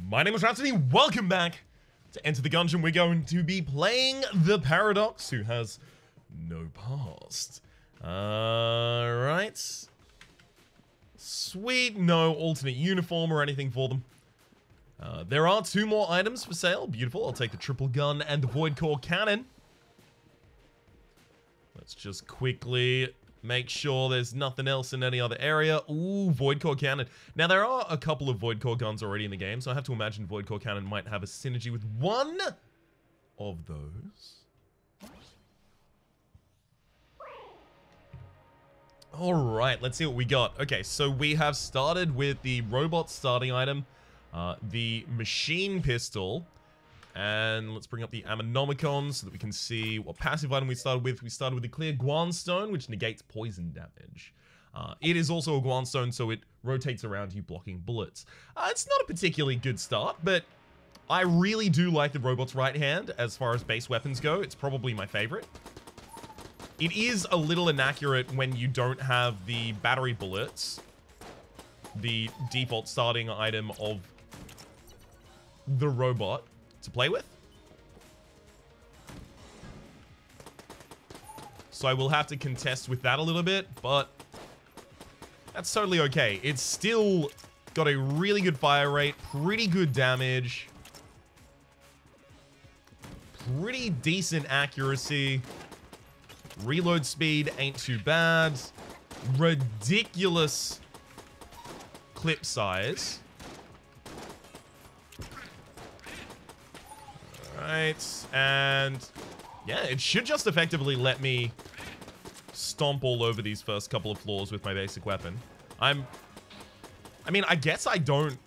My name is Rhapsody. Welcome back to Enter the Gungeon. We're going to be playing the Paradox, who has no past. Alright. Sweet. No alternate uniform or anything for them. There are 2 more items for sale. Beautiful. I'll take the triple gun and the void core cannon. Let's just quickly make sure there's nothing else in any other area. Ooh, void core cannon. Now, there are a couple of void core guns already in the game, so I have to imagine void core cannon might have a synergy with one of those. Alright, let's see what we got. Okay, so we have started with the robot starting item, the machine pistol, and let's bring up the Ammonomicon so that we can see what passive item we started with. We started with the clear Guanstone, which negates poison damage. It is also a Guanstone, so it rotates around you, blocking bullets. It's not a particularly good start, but I really do like the robot's right hand as far as base weapons go. It's probably my favorite. It is a little inaccurate when you don't have the battery bullets, the default starting item of the robot, to play with. So I will have to contest with that a little bit, but that's totally okay. It's still got a really good fire rate, pretty good damage, pretty decent accuracy. Reload speed ain't too bad. Ridiculous clip size. Alright, and yeah, it should just effectively let me stomp all over these first couple of floors with my basic weapon. I mean, I guess I don't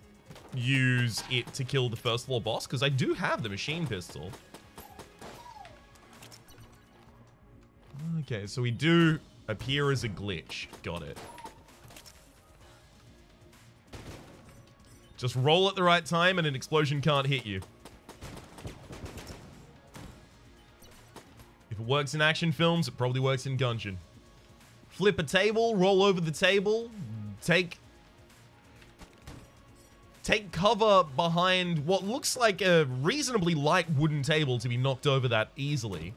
use it to kill the first floor boss, because I do have the machine pistol. Okay, so we do appear as a glitch. Got it. Just roll at the right time and an explosion can't hit you. If it works in action films, it probably works in Gungeon. Flip a table, roll over the table, take cover behind what looks like a reasonably light wooden table to be knocked over that easily.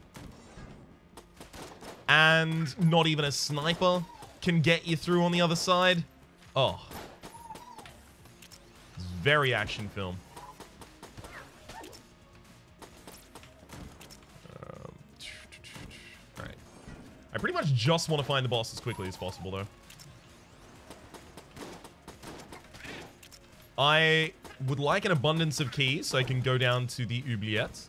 And not even a sniper can get you through on the other side. Oh. It's very action film. Alright. I pretty much just want to find the boss as quickly as possible, though. I would like an abundance of keys so I can go down to the oubliette.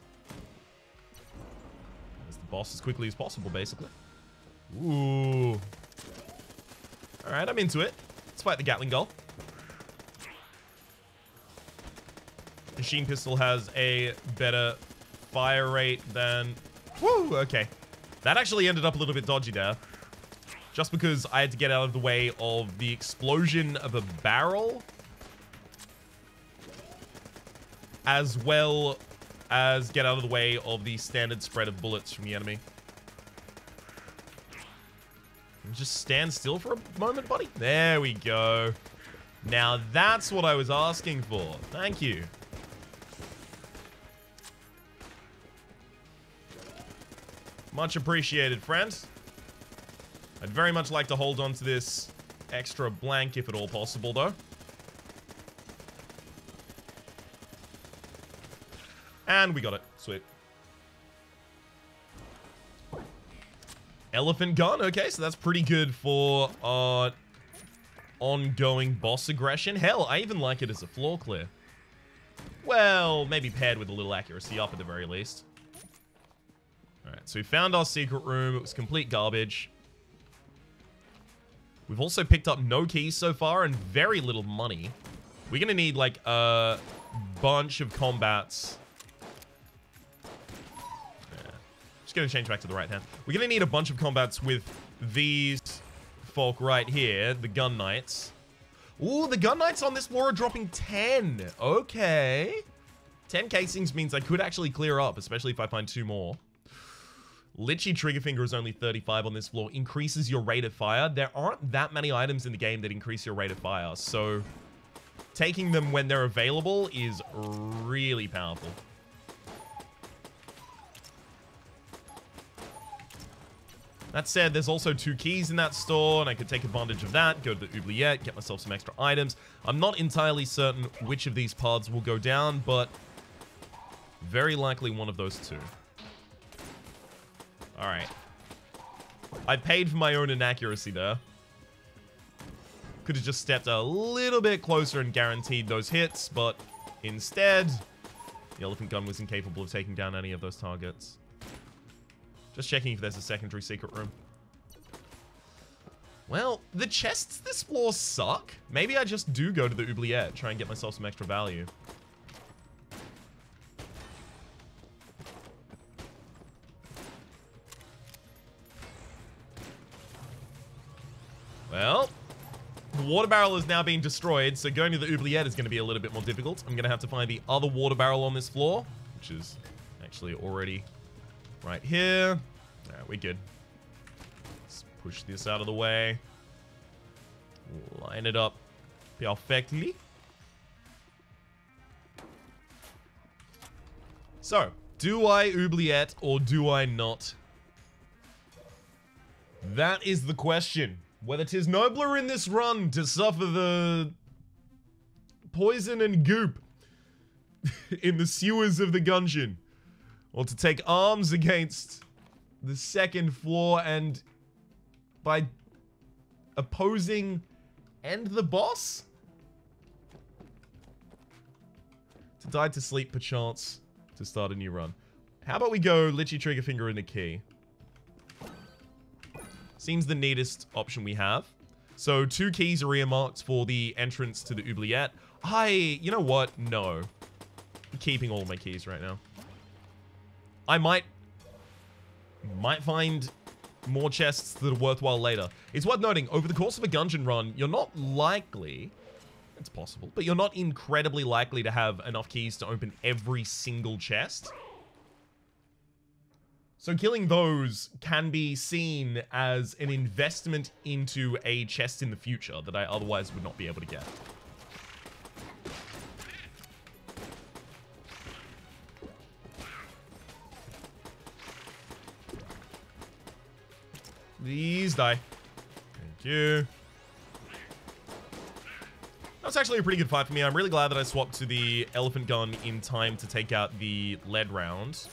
As the boss as quickly as possible, basically. Ooh. Alright, I'm into it. Let's fight the Gatling Gull. Machine pistol has a better fire rate than... Woo, okay. That actually ended up a little bit dodgy there. Just because I had to get out of the way of the explosion of a barrel. As well as get out of the way of the standard spread of bullets from the enemy. Just stand still for a moment, buddy. There we go. Now that's what I was asking for. Thank you. Much appreciated, friend. I'd very much like to hold on to this extra blank if at all possible, though. And we got it. Sweet. Elephant gun. Okay, so that's pretty good for ongoing boss aggression. Hell, I even like it as a floor clear. Well, maybe paired with a little accuracy up at the very least. Alright, so we found our secret room. It was complete garbage. We've also picked up no keys so far and very little money. We're going to need, like, a bunch of combats. Going to change back to the right hand. We're going to need a bunch of combats with these folk right here, the gun knights. Ooh, the gun knights on this floor are dropping 10. Okay. 10 casings means I could actually clear up, especially if I find 2 more. Lichy Triggerfinger is only 35 on this floor. Increases your rate of fire. There aren't that many items in the game that increase your rate of fire, so taking them when they're available is really powerful. That said, there's also 2 keys in that store, and I could take advantage of that, go to the oubliette, get myself some extra items. I'm not entirely certain which of these paths will go down, but very likely one of those 2. Alright. I paid for my own inaccuracy there. Could have just stepped a little bit closer and guaranteed those hits, but instead, the elephant gun was incapable of taking down any of those targets. Just checking if there's a secondary secret room. Well, the chests this floor suck. Maybe I just do go to the oubliette, try and get myself some extra value. Well, the water barrel is now being destroyed, so going to the oubliette is going to be a little bit more difficult. I'm going to have to find the other water barrel on this floor, which is actually already right here. Alright, we're good. Let's push this out of the way. Line it up perfectly. So, do I oubliette or do I not? That is the question. Whether 'tis nobler in this run to suffer the poison and goop in the sewers of the Gungeon, or to take arms against the second floor and by opposing end the boss? To die to sleep perchance to start a new run. How about we go Litchi, Trigger Finger, and a key? Seems the neatest option we have. So 2 keys are earmarked for the entrance to the oubliette. You know what? No. I'm keeping all my keys right now. I might find more chests that are worthwhile later. It's worth noting, over the course of a Gungeon run, you're not likely, it's possible, but you're not incredibly likely to have enough keys to open every single chest. So killing those can be seen as an investment into a chest in the future that I otherwise would not be able to get. Please die. Thank you. That was actually a pretty good fight for me. I'm really glad that I swapped to the elephant gun in time to take out the lead round.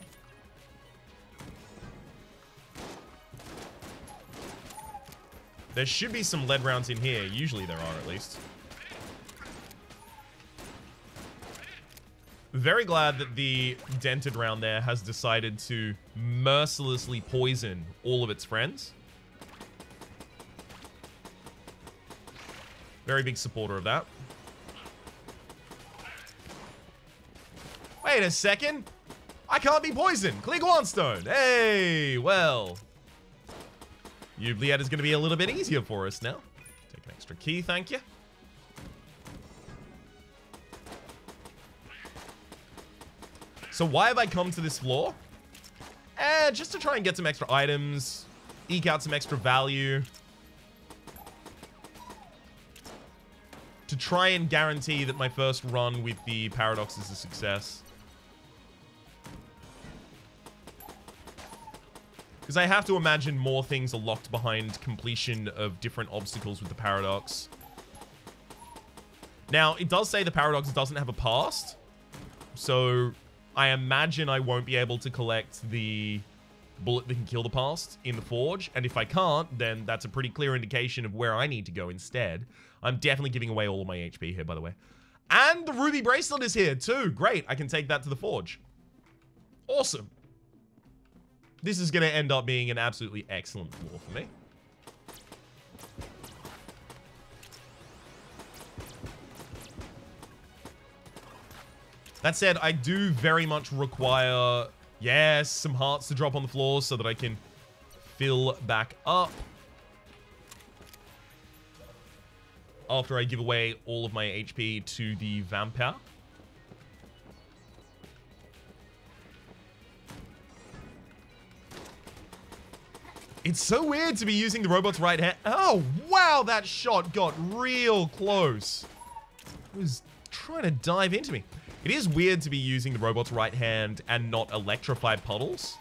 There should be some lead rounds in here. Usually there are, at least. Very glad that the dented round there has decided to mercilessly poison all of its friends. Very big supporter of that. Wait a second. I can't be poisoned. Clear Guanstone. Hey, well. Oubliette is going to be a little bit easier for us now. Take an extra key, thank you. So why have I come to this floor? Just to try and get some extra items, eke out some extra value. To try and guarantee that my first run with the Paradox is a success. Because I have to imagine more things are locked behind completion of different obstacles with the Paradox. Now, it does say the Paradox doesn't have a past. So, I imagine I won't be able to collect the bullet that can kill the past in the Forge. And if I can't, then that's a pretty clear indication of where I need to go instead. I'm definitely giving away all of my HP here, by the way. And the Ruby Bracelet is here, too. Great, I can take that to the Forge. Awesome. This is going to end up being an absolutely excellent floor for me. That said, I do very much require, yes, some hearts to drop on the floor so that I can fill back up. After I give away all of my HP to the Vampire. It's so weird to be using the robot's right hand. Oh, wow, that shot got real close. It was trying to dive into me. It is weird to be using the robot's right hand and not electrified puddles.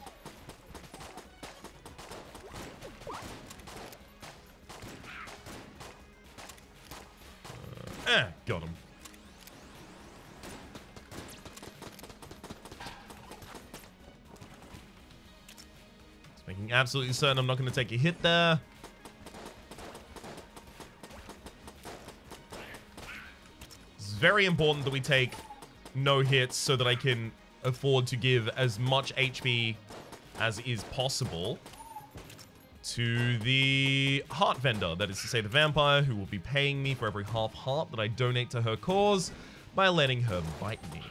Got him. Just making absolutely certain I'm not going to take a hit there. It's very important that we take no hits so that I can afford to give as much HP as is possible to the heart vendor, that is to say the vampire, who will be paying me for every half heart that I donate to her cause by letting her bite me.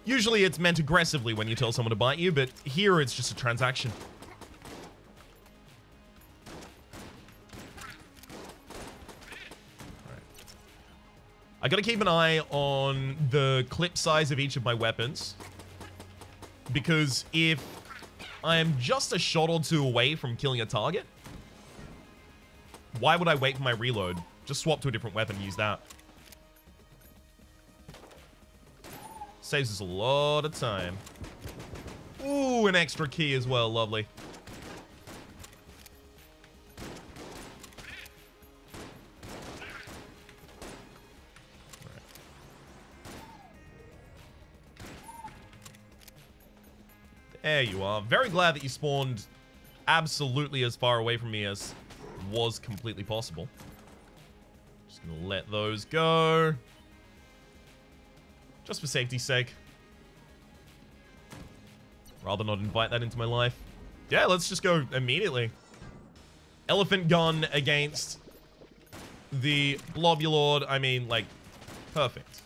Usually it's meant aggressively when you tell someone to bite you, but here it's just a transaction. I gotta keep an eye on the clip size of each of my weapons, because if I am just a shot or two away from killing a target, why would I wait for my reload? Just swap to a different weapon and use that. Saves us a lot of time. Ooh, an extra key as well. Lovely. There you are. Very glad that you spawned absolutely as far away from me as was completely possible. Just gonna let those go. Just for safety's sake. Rather not invite that into my life. Yeah, let's just go immediately. Elephant gun against the Blobulord. I mean, like, perfect.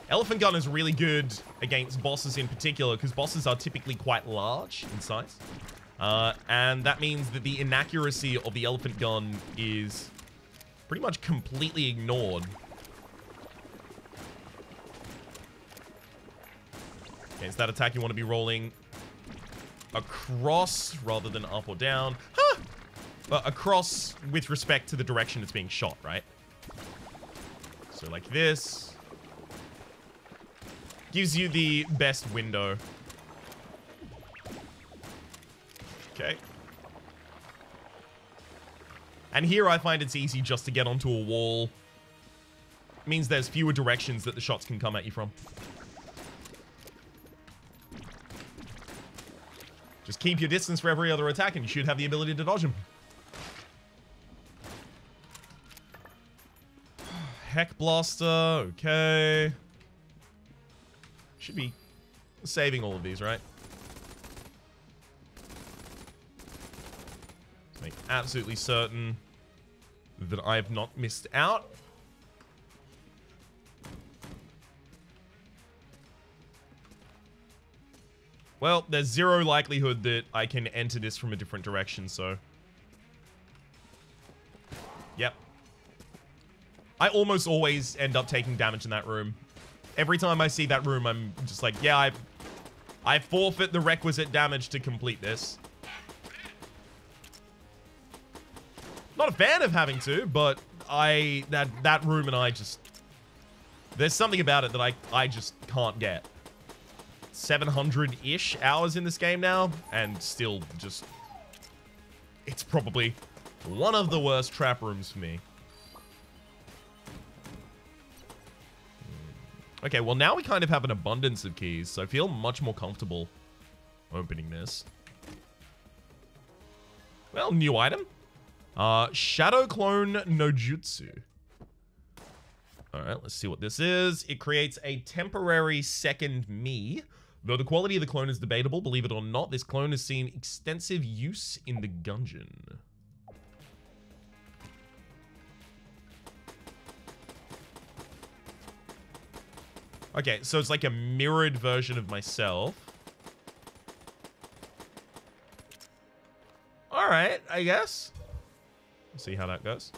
Elephant gun is really good against bosses in particular, because bosses are typically quite large in size. And that means that the inaccuracy of the elephant gun is pretty much completely ignored. Against that attack, you want to be rolling across rather than up or down. Huh! But across with respect to the direction it's being shot, right? So like this. Gives you the best window. Okay. And here I find it's easy just to get onto a wall. It means there's fewer directions that the shots can come at you from. Just keep your distance for every other attack and you should have the ability to dodge them. Heck Blaster, okay. Should be saving all of these, right? Let's make absolutely certain that I have not missed out. Well, there's zero likelihood that I can enter this from a different direction, so... Yep. I almost always end up taking damage in that room. Every time I see that room, I'm just like, yeah, I forfeit the requisite damage to complete this. Not a fan of having to, but that room and I just... There's something about it that I just can't get. 700-ish hours in this game now, and still just... It's probably one of the worst trap rooms for me. Okay, well now we kind of have an abundance of keys, so I feel much more comfortable opening this. Well, new item. Shadow Clone no Jutsu. Alright, let's see what this is. It creates a temporary second me. Though the quality of the clone is debatable, believe it or not, this clone has seen extensive use in the Gungeon. Okay, so it's like a mirrored version of myself. Alright, I guess. Let's see how that goes.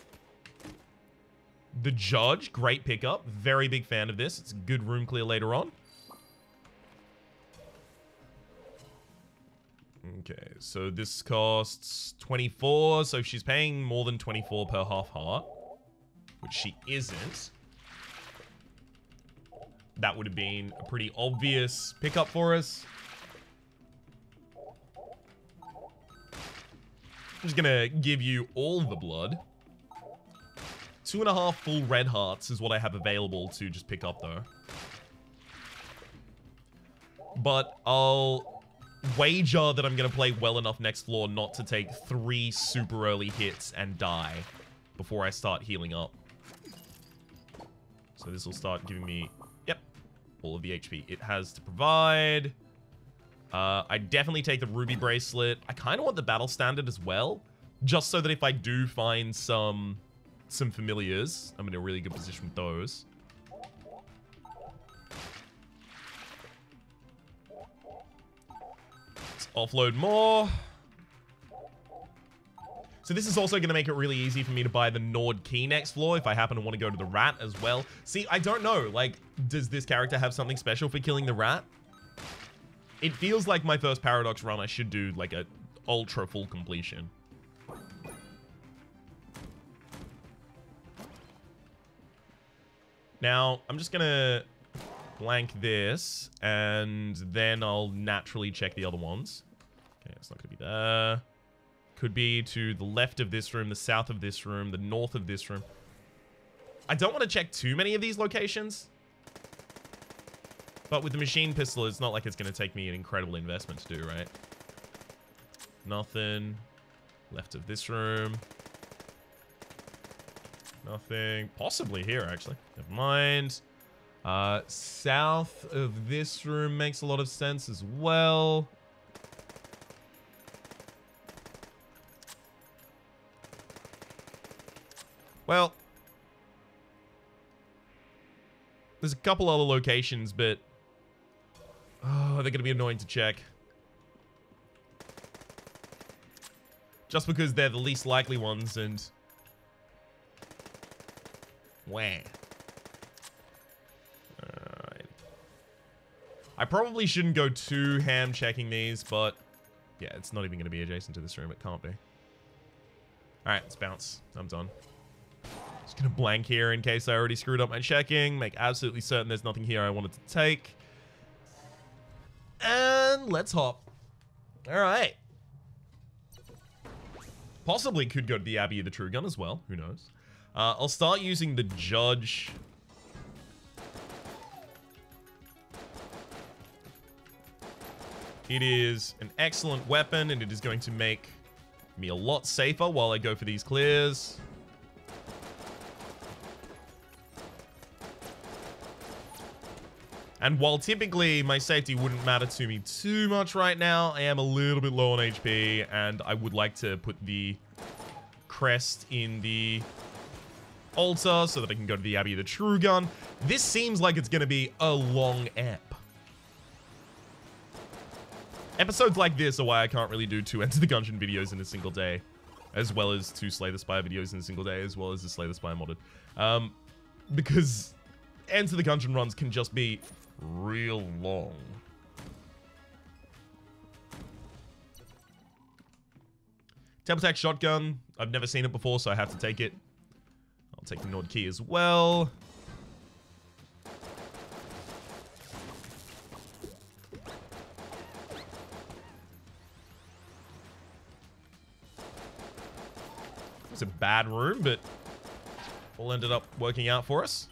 The Judge, great pickup. Very big fan of this. It's a good room clear later on. Okay, so this costs 24. So if she's paying more than 24 per half heart, which she isn't, that would have been a pretty obvious pickup for us. I'm just gonna give you all the blood. 2.5 full red hearts is what I have available to just pick up, though. But I'll wager that I'm gonna play well enough next floor not to take 3 super early hits and die before I start healing up. So this will start giving me, yep, all of the HP it has to provide. I definitely take the ruby bracelet. I kind of want the battle standard as well, just so that if I do find some familiars, I'm in a really good position with those. Let's offload more. So this is also going to make it really easy for me to buy the Nord key next floor if I happen to want to go to the rat as well. See, I don't know. Like, does this character have something special for killing the rat? It feels like my first Paradox run, I should do, like, a ultra full completion. Now, I'm just gonna blank this, and then I'll naturally check the other ones. Okay, it's not gonna be there. Could be to the left of this room, the south of this room, the north of this room. I don't want to check too many of these locations. But with the machine pistol, it's not like it's going to take me an incredible investment to do, right? Nothing. Left of this room. Nothing. Possibly here, actually. Never mind. South of this room makes a lot of sense as well. Well, there's a couple other locations, but oh, they're going to be annoying to check. Just because they're the least likely ones, and where? Alright. I probably shouldn't go too ham checking these, but yeah, it's not even going to be adjacent to this room. It can't be. Alright, let's bounce. I'm done. Just going to blank here in case I already screwed up my checking. Make absolutely certain there's nothing here I wanted to take. And let's hop. Alright. Possibly could go to the Abbey of the True Gun as well. Who knows? I'll start using the Judge. It is an excellent weapon, and it is going to make me a lot safer while I go for these clears. And while typically my safety wouldn't matter to me too much right now, I am a little bit low on HP, and I would like to put the crest in the altar so that I can go to the Abbey of the True Gun. This seems like it's going to be a long ep. Episodes like this are why I can't really do 2 Enter the Gungeon videos in a single day, as well as 2 Slay the Spire videos in a single day, as well as the Slay the Spire modded. Because Enter the Gungeon runs can just be real long. Table Tech Shotgun. I've never seen it before, so I have to take it. I'll take the Nord Key as well. It's a bad room, but all ended up working out for us.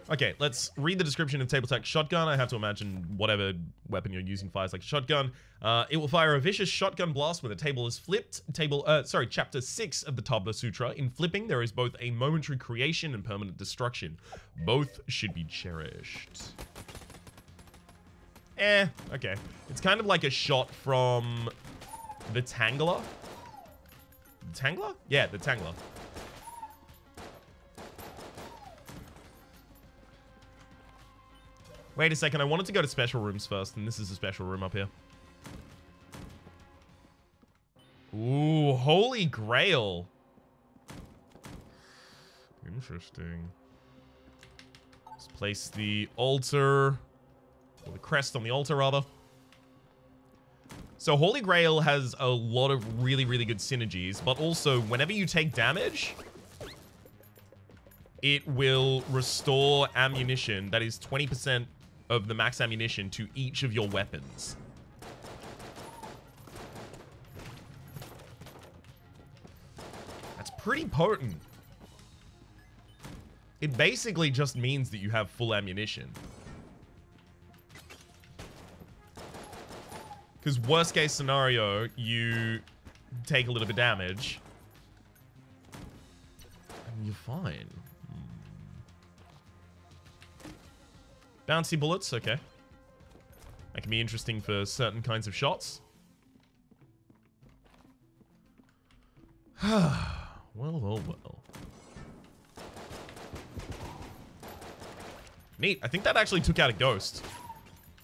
Okay, let's read the description of Table Tech Shotgun. I have to imagine whatever weapon you're using fires like a shotgun. It will fire a vicious shotgun blast when the table is flipped. Chapter 6 of the Tabla Sutra. In flipping, there is both a momentary creation and permanent destruction. Both should be cherished. Okay. It's kind of like a shot from the Tangler. The Tangler? Yeah, the Tangler. Wait a second, I wanted to go to special rooms first, and this is a special room up here. Ooh, Holy Grail. Interesting. Let's place the altar, or the crest on the altar, rather. So Holy Grail has a lot of really, really good synergies, but also whenever you take damage, it will restore ammunition. That is 20% of the max ammunition to each of your weapons. That's pretty potent. It basically just means that you have full ammunition. Because worst case scenario, you take a little bit of damage. And you're fine. Bouncy bullets, okay. That can be interesting for certain kinds of shots. Well, well, well. Neat. I think that actually took out a ghost.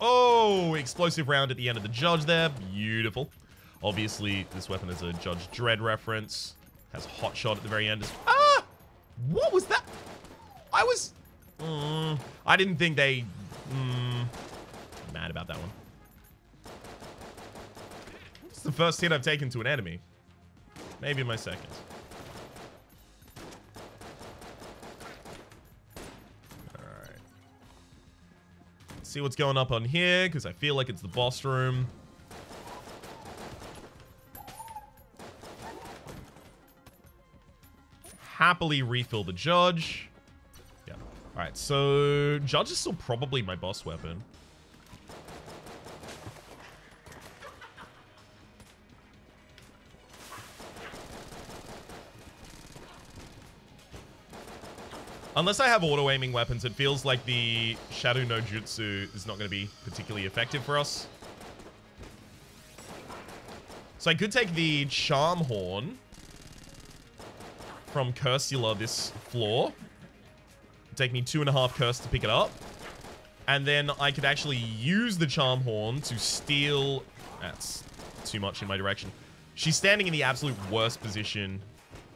Oh, explosive round at the end of the Judge there. Beautiful. Obviously, this weapon is a Judge Dredd reference. Has Hot Shot at the very end. Ah! What was that? I was... I didn't think they... mad about that one. It's the first hit I've taken to an enemy. Maybe my second. Alright. See what's going up on here, because I feel like it's the boss room. Happily refill the Judge. Yeah. Alright, so Judge is still probably my boss weapon. Unless I have auto-aiming weapons, it feels like the Shadow no Jutsu is not going to be particularly effective for us. So I could take the Charm Horn from Cursula this floor. It'd take me 2.5 curse to pick it up. And then I could actually use the Charm Horn to steal... That's too much in my direction. She's standing in the absolute worst position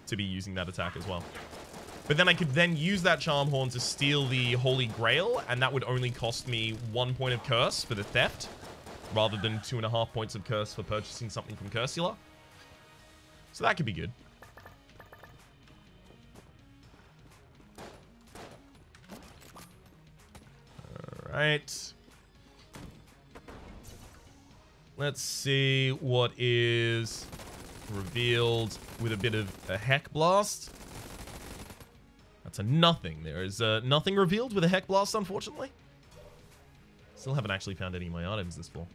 to be using that attack as well. But then I could then use that Charm Horn to steal the Holy Grail, and that would only cost me 1 point of curse for the theft, rather than 2.5 points of curse for purchasing something from Cursula. So that could be good. Alright. Let's see what is revealed with a bit of a Heck Blast. That's a nothing. There is nothing revealed with a Heck Blast, unfortunately. Still haven't actually found any of my items this floor.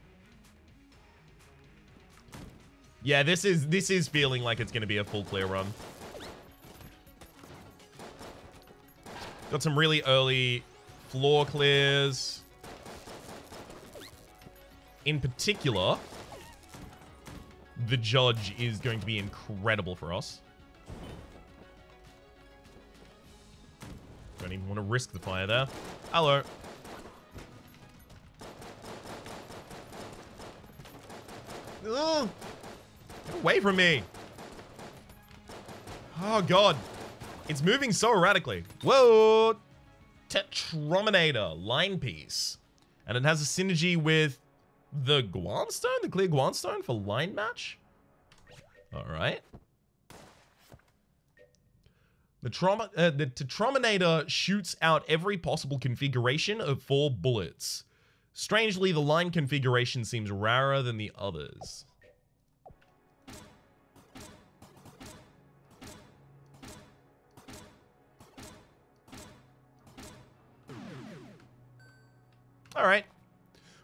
Yeah, this is feeling like it's going to be a full clear run. Got some really early floor clears. In particular, the Judge is going to be incredible for us. Don't even want to risk the fire there. Hello. Ugh. Get away from me. Oh, God. It's moving so erratically. Whoa. Tetrominator. Line piece. And it has a synergy with the Guanstone? The clear Guanstone for line match? All right. The Tetrominator shoots out every possible configuration of 4 bullets. Strangely, the line configuration seems rarer than the others. Alright.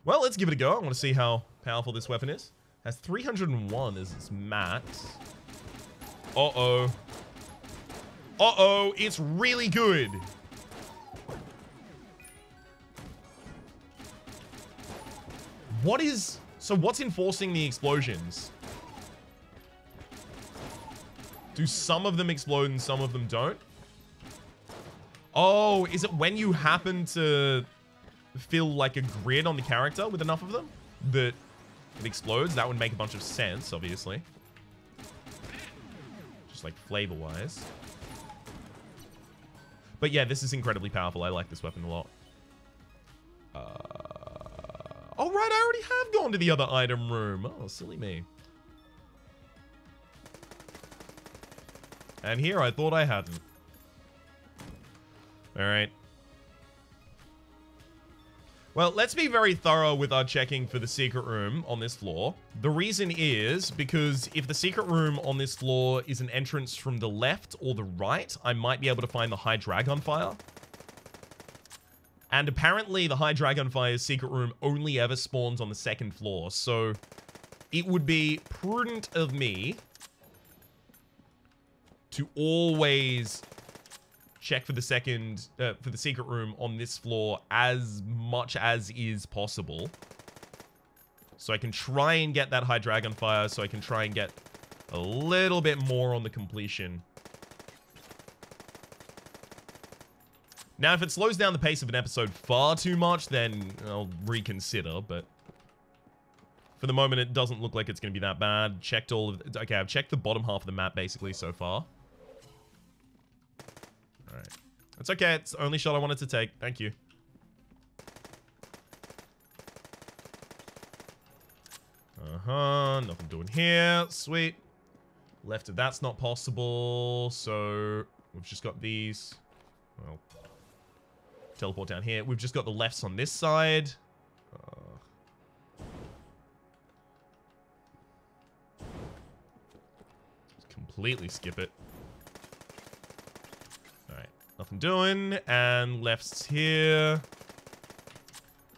Well, let's give it a go. I want to see how powerful this weapon is. It has 301 as its max. Uh-oh. Uh-oh, it's really good. What's enforcing the explosions? Do some of them explode and some of them don't? Oh, is it when you happen to fill like a grid on the character with enough of them that it explodes? That would make a bunch of sense, obviously. Just like flavor-wise. But yeah, this is incredibly powerful. I like this weapon a lot. Oh, right, I already have gone to the other item room. Oh, silly me. And here, I thought I hadn't. Alright. Well, let's be very thorough with our checking for the secret room on this floor. The reason is because if the secret room on this floor is an entrance from the left or the right, I might be able to find the High Dragon Fire. And apparently the High Dragon Fire's secret room only ever spawns on the second floor, so it would be prudent of me to always check for the secret room on this floor as much as is possible. So I can try and get that High Dragon Fire, so I can try and get a little bit more on the completion. Now, if it slows down the pace of an episode far too much, then I'll reconsider, but for the moment, it doesn't look like it's going to be that bad. Checked all of... Okay, I've checked the bottom half of the map, basically, so far. Alright. It's okay. It's the only shot I wanted to take. Thank you. Uh-huh. Nothing doing here. Sweet. Left of that's not possible. So, we've just got these. Well, teleport down here. We've just got the lefts on this side. Just completely skip it. Alright. Nothing doing. And left's here.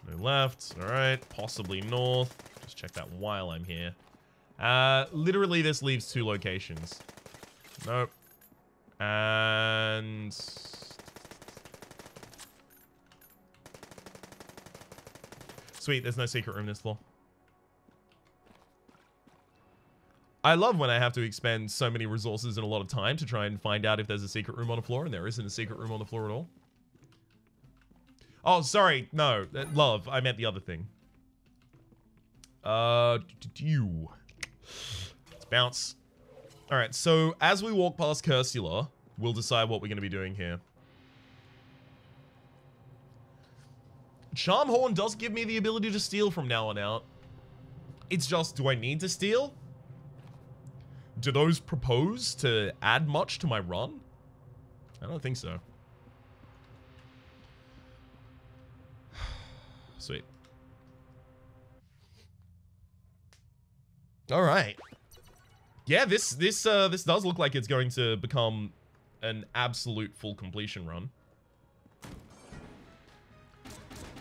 No left. Alright. Possibly north. Just check that while I'm here. Literally, this leaves 2 locations. Nope. And... Sweet, there's no secret room this floor. I love when I have to expend so many resources and a lot of time to try and find out if there's a secret room on the floor, and there isn't a secret room on the floor at all. Oh, sorry. No, love. I meant the other thing. Let's bounce. Alright, so as we walk past Cursula, we'll decide what we're going to be doing here. Charm Horn does give me the ability to steal from now on out. It's just, do I need to steal? Do those propose to add much to my run? I don't think so. Sweet. All right. Yeah, this does look like it's going to become an absolute full completion run.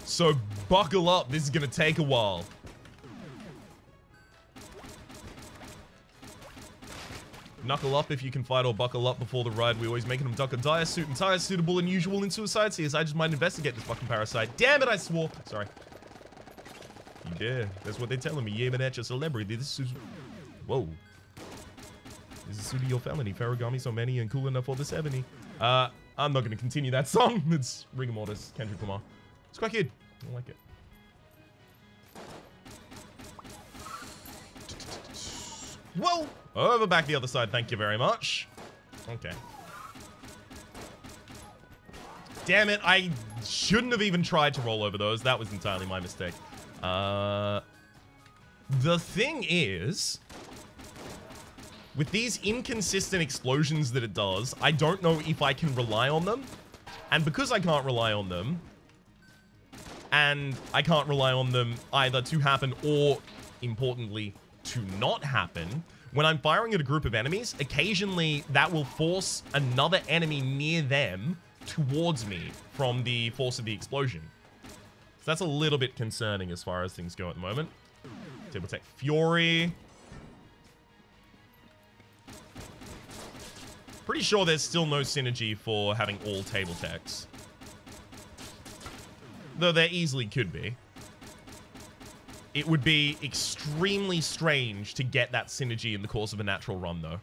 So buckle up, this is gonna take a while. Knuckle up if you can fight, or buckle up before the ride. We always making them duck a dire suit and tires suitable and usual in Suicide Seers. I just might investigate this fucking parasite. Damn it, I swore. Sorry. You dare. That's what they're telling me. Yeah, but that's a celebrity. This is... Whoa. This is suit of your felony. Farragami so many and cool enough for the 70. I'm not going to continue that song. It's Rigor Mortis, Kendrick Lamar. It's quite good. I don't like it. Whoa! Over back the other side. Thank you very much. Okay. Damn it. I shouldn't have even tried to roll over those. That was entirely my mistake. The thing is, with these inconsistent explosions that it does, I don't know if I can rely on them. And because I can't rely on them, and I can't rely on them either to happen or, importantly, to not happen, when I'm firing at a group of enemies, occasionally that will force another enemy near them towards me from the force of the explosion. So that's a little bit concerning as far as things go at the moment. Table Tech Fury. Pretty sure there's still no synergy for having all table techs. Though there easily could be. It would be extremely strange to get that synergy in the course of a natural run, though.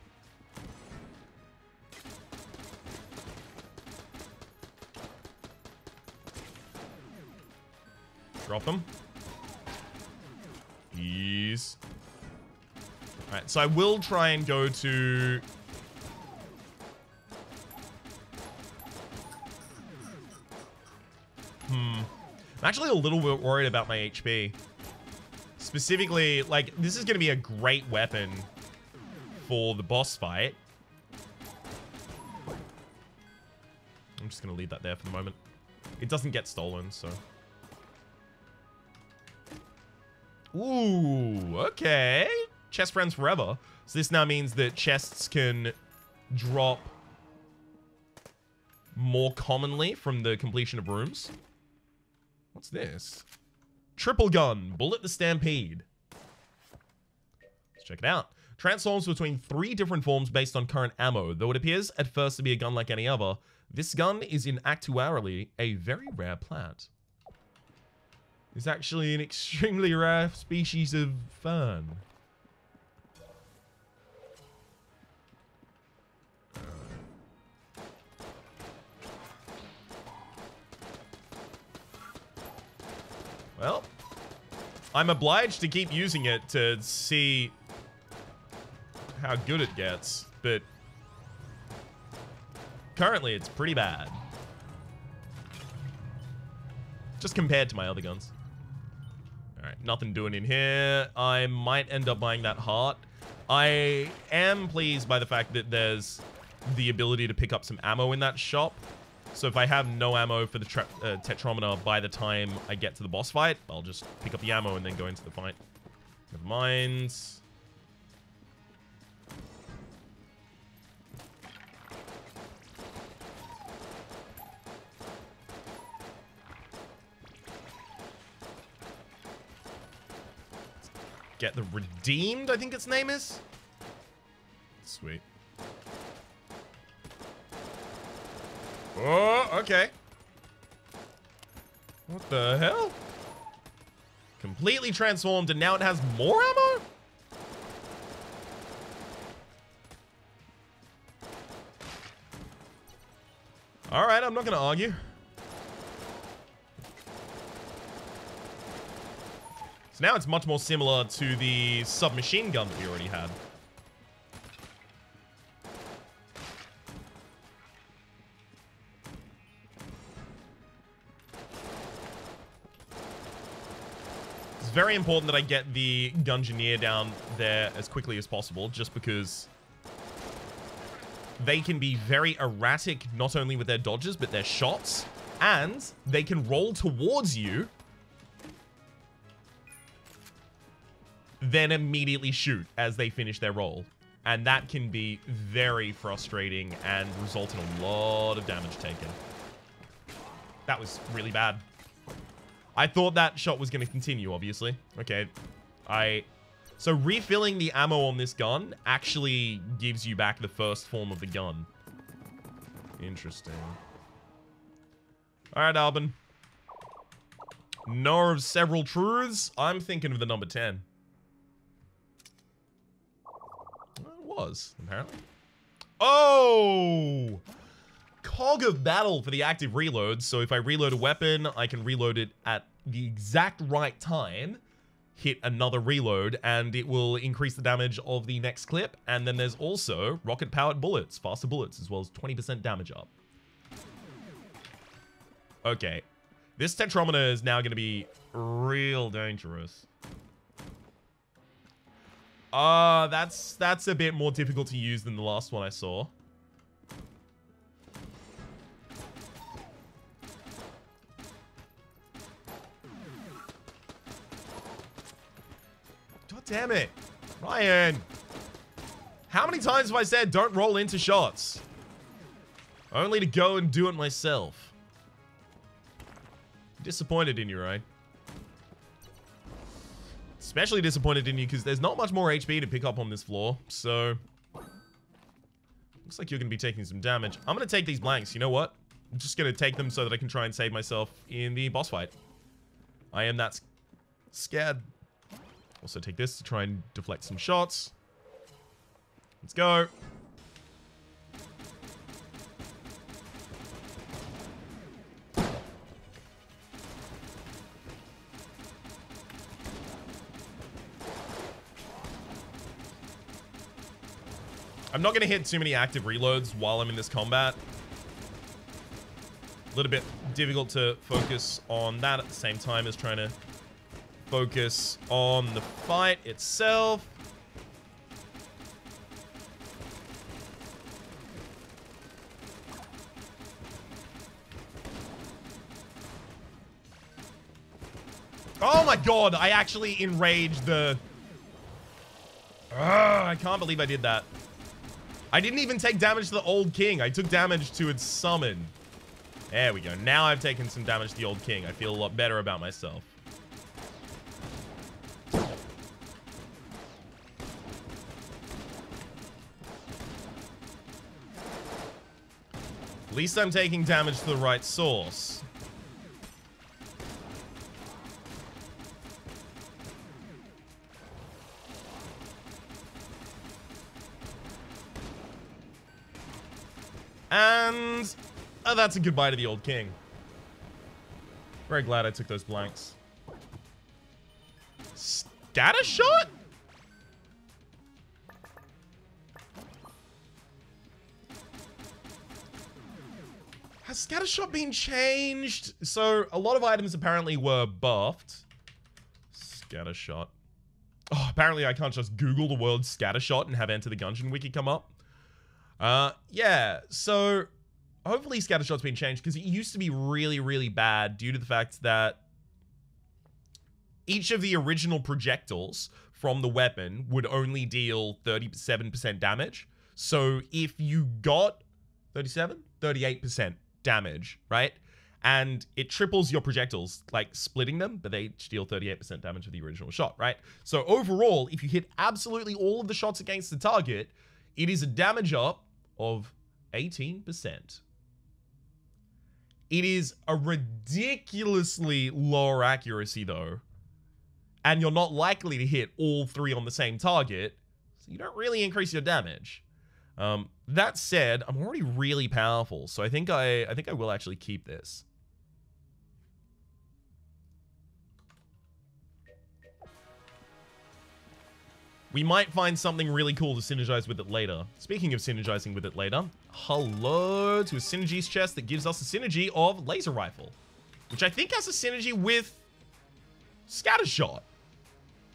Drop them. Ease. Alright, so I will try and go to... I'm actually a little bit worried about my HP. specifically, like, this is going to be a great weapon for the boss fight. I'm just going to leave that there for the moment. It doesn't get stolen, so... Ooh, okay. Chest friends forever. So this now means that chests can drop more commonly from the completion of rooms. What's this? Triple gun, bullet the stampede. Let's check it out. Transforms between 3 different forms based on current ammo. Though it appears at first to be a gun like any other, this gun is in actuality a very rare plant. It's actually an extremely rare species of fern. Well, I'm obliged to keep using it to see how good it gets, but currently it's pretty bad. Just compared to my other guns. Alright, nothing doing in here. I might end up buying that heart. I am pleased by the fact that there's the ability to pick up some ammo in that shop. So if I have no ammo for the tetrometer by the time I get to the boss fight, I'll just pick up the ammo and then go into the fight. Never mind. Get the Redeemed, I think its name is. Sweet. Oh, okay. What the hell? Completely transformed and now it has more ammo? Alright, I'm not gonna argue. So now it's much more similar to the submachine gun that we already had. It's very important that I get the Gungeon down there as quickly as possible, just because they can be very erratic, not only with their dodges, but their shots, and they can roll towards you, then immediately shoot as they finish their roll. And that can be very frustrating and result in a lot of damage taken. That was really bad. I thought that shot was going to continue, obviously. Okay. So refilling the ammo on this gun actually gives you back the first form of the gun. Interesting. Alright, Albin. Knower of several truths. I'm thinking of the number 10. Was, apparently. Oh! Cog of battle for the active reload. So if I reload a weapon, I can reload it at the exact right time, hit another reload, and it will increase the damage of the next clip. And then there's also rocket-powered bullets, faster bullets, as well as 20% damage up. Okay. This tetrometer is now going to be real dangerous. That's a bit more difficult to use than the last one I saw. God damn it. Ryan. How many times have I said don't roll into shots? Only to go and do it myself. Disappointed in you, right? Especially disappointed in you because there's not much more HP to pick up on this floor, so looks like you're going to be taking some damage. I'm going to take these blanks. You know what? I'm just going to take them so that I can try and save myself in the boss fight. I am that scared. Also take this to try and deflect some shots. Let's go. I'm not going to hit too many active reloads while I'm in this combat. A little bit difficult to focus on that at the same time as trying to focus on the fight itself. Oh my god, I actually enraged the... I can't believe I did that. I didn't even take damage to the old king. I took damage to its summon. There we go. Now I've taken some damage to the old king. I feel a lot better about myself. At least I'm taking damage to the right source. And that's a goodbye to the old king. Very glad I took those blanks. Scatter shot? Has scatter shot been changed? So a lot of items apparently were buffed. Scatter shot. Oh, apparently I can't just Google the word scatter shot and have Enter the Gungeon wiki come up. Yeah, so hopefully Scattershot's been changed because it used to be really, really bad due to the fact that each of the original projectiles from the weapon would only deal 37% damage. So if you got 38% damage, right? And it triples your projectiles, like splitting them, but they deal 38% damage with the original shot, right? So overall, if you hit absolutely all of the shots against the target, it is a damage up of 18%. It is a ridiculously lower accuracy though. And you're not likely to hit all three on the same target, so you don't really increase your damage. That said, I'm already really powerful, so I think I will actually keep this. We might find something really cool to synergize with it later. Speaking of synergizing with it later, hello to a synergies chest that gives us a synergy of laser rifle, which I think has a synergy with scatter shot.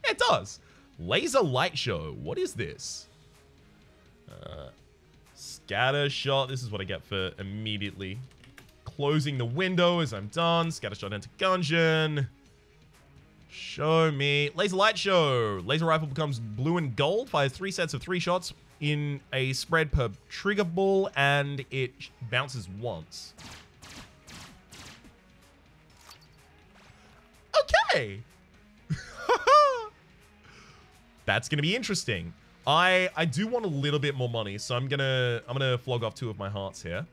Yeah, it does. Laser light show. What is this? Scatter shot. This is what I get for immediately closing the window as I'm done. Scatter shot into Gungeon. Show me. Laser light show. Laser rifle becomes blue and gold. Fires 3 sets of 3 shots in a spread per trigger ball, and it bounces once. Okay. That's gonna be interesting. I do want a little bit more money, so I'm gonna flog off 2 of my hearts here.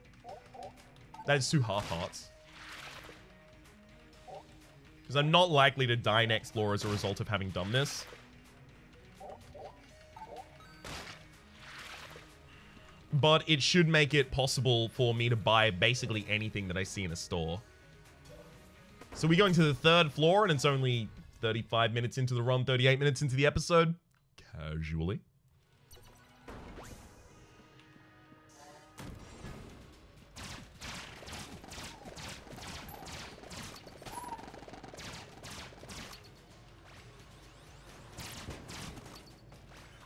That is 2 half hearts. Because I'm not likely to die next floor as a result of having done this. But it should make it possible for me to buy basically anything that I see in a store. So we're going to the 3rd floor, and it's only 35 minutes into the run, 38 minutes into the episode. Casually.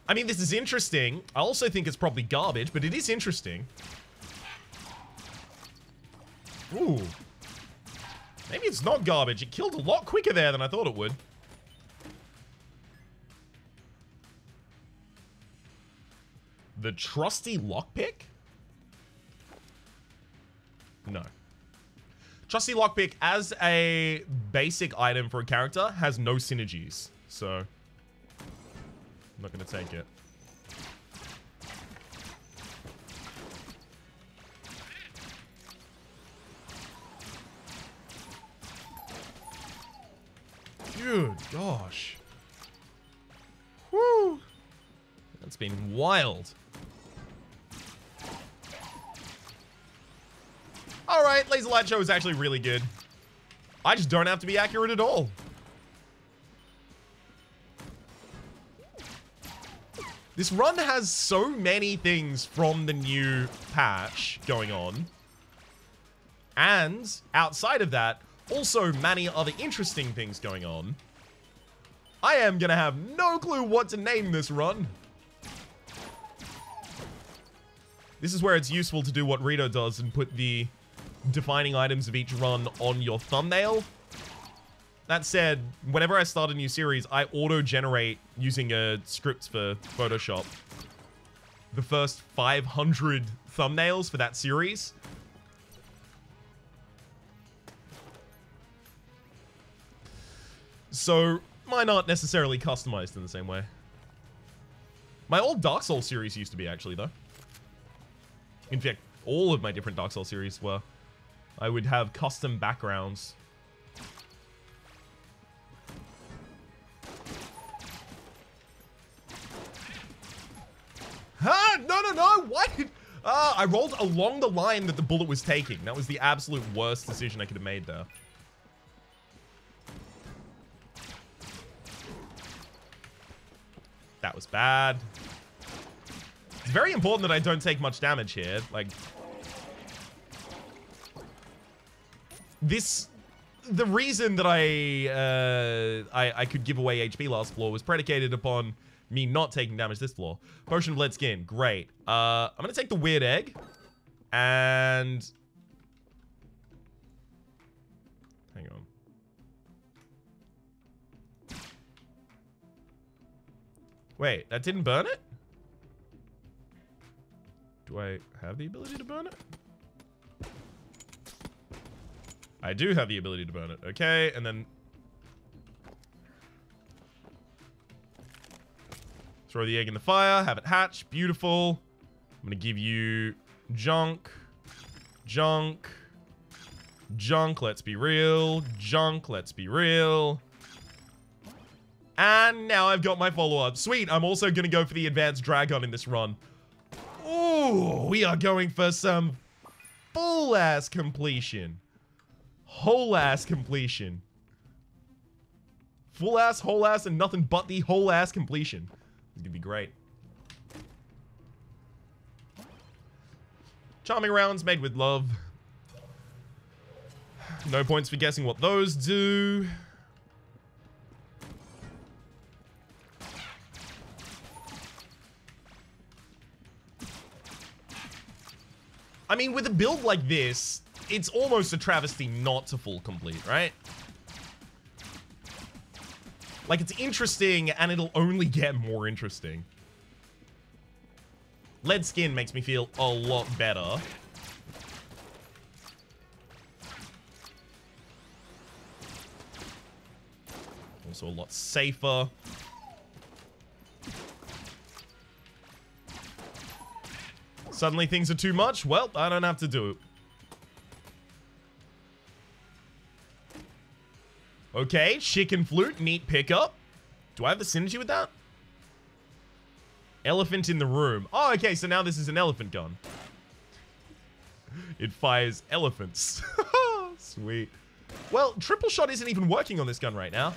I mean, this is interesting. I also think it's probably garbage, but it is interesting. Ooh. Maybe it's not garbage. It killed a lot quicker there than I thought it would. The trusty lockpick? No. Trusty lockpick as a basic item for a character has no synergies, so I'm not going to take it. Good gosh. Whew. That's been wild. Alright, Laser Light Show is actually really good. I just don't have to be accurate at all. This run has so many things from the new patch going on. And outside of that, also many other interesting things going on. I am gonna have no clue what to name this run. This is where it's useful to do what Rito does and put the defining items of each run on your thumbnail. That said, whenever I start a new series, I auto-generate using a script for Photoshop the first 500 thumbnails for that series. So, mine aren't necessarily customized in the same way. My old Dark Souls series used to be, actually, though. In fact, all of my different Dark Souls series were. I would have custom backgrounds. Huh? No. Why did... I rolled along the line that the bullet was taking. That was the absolute worst decision I could have made there. That was bad. It's very important that I don't take much damage here. Like... The reason that I could give away HP last floor was predicated upon me not taking damage this floor. Potion of Lead Skin, great. I'm gonna take the Weird Egg, and... Hang on. Wait, that didn't burn it? Do I have the ability to burn it? I do have the ability to burn it. Okay, and then... Throw the egg in the fire, have it hatch. Beautiful. I'm gonna give you junk. Junk. Junk, let's be real. Junk, let's be real. And now I've got my follow-up. Sweet, I'm also gonna go for the advanced dragon in this run. Ooh, we are going for some full-ass completion. Whole-ass completion. Full-ass, whole-ass, and nothing but the whole-ass completion. It's gonna be great. Charming rounds made with love. No points for guessing what those do. I mean, with a build like this, it's almost a travesty not to full complete, right? Like, it's interesting, and it'll only get more interesting. Lead Skin makes me feel a lot better. Also a lot safer. Suddenly things are too much? Well, I don't have to do it. Okay, chicken flute, neat pickup. Do I have the synergy with that? Elephant in the room. Oh, okay, so now this is an elephant gun. It fires elephants. Sweet. Well, triple shot isn't even working on this gun right now.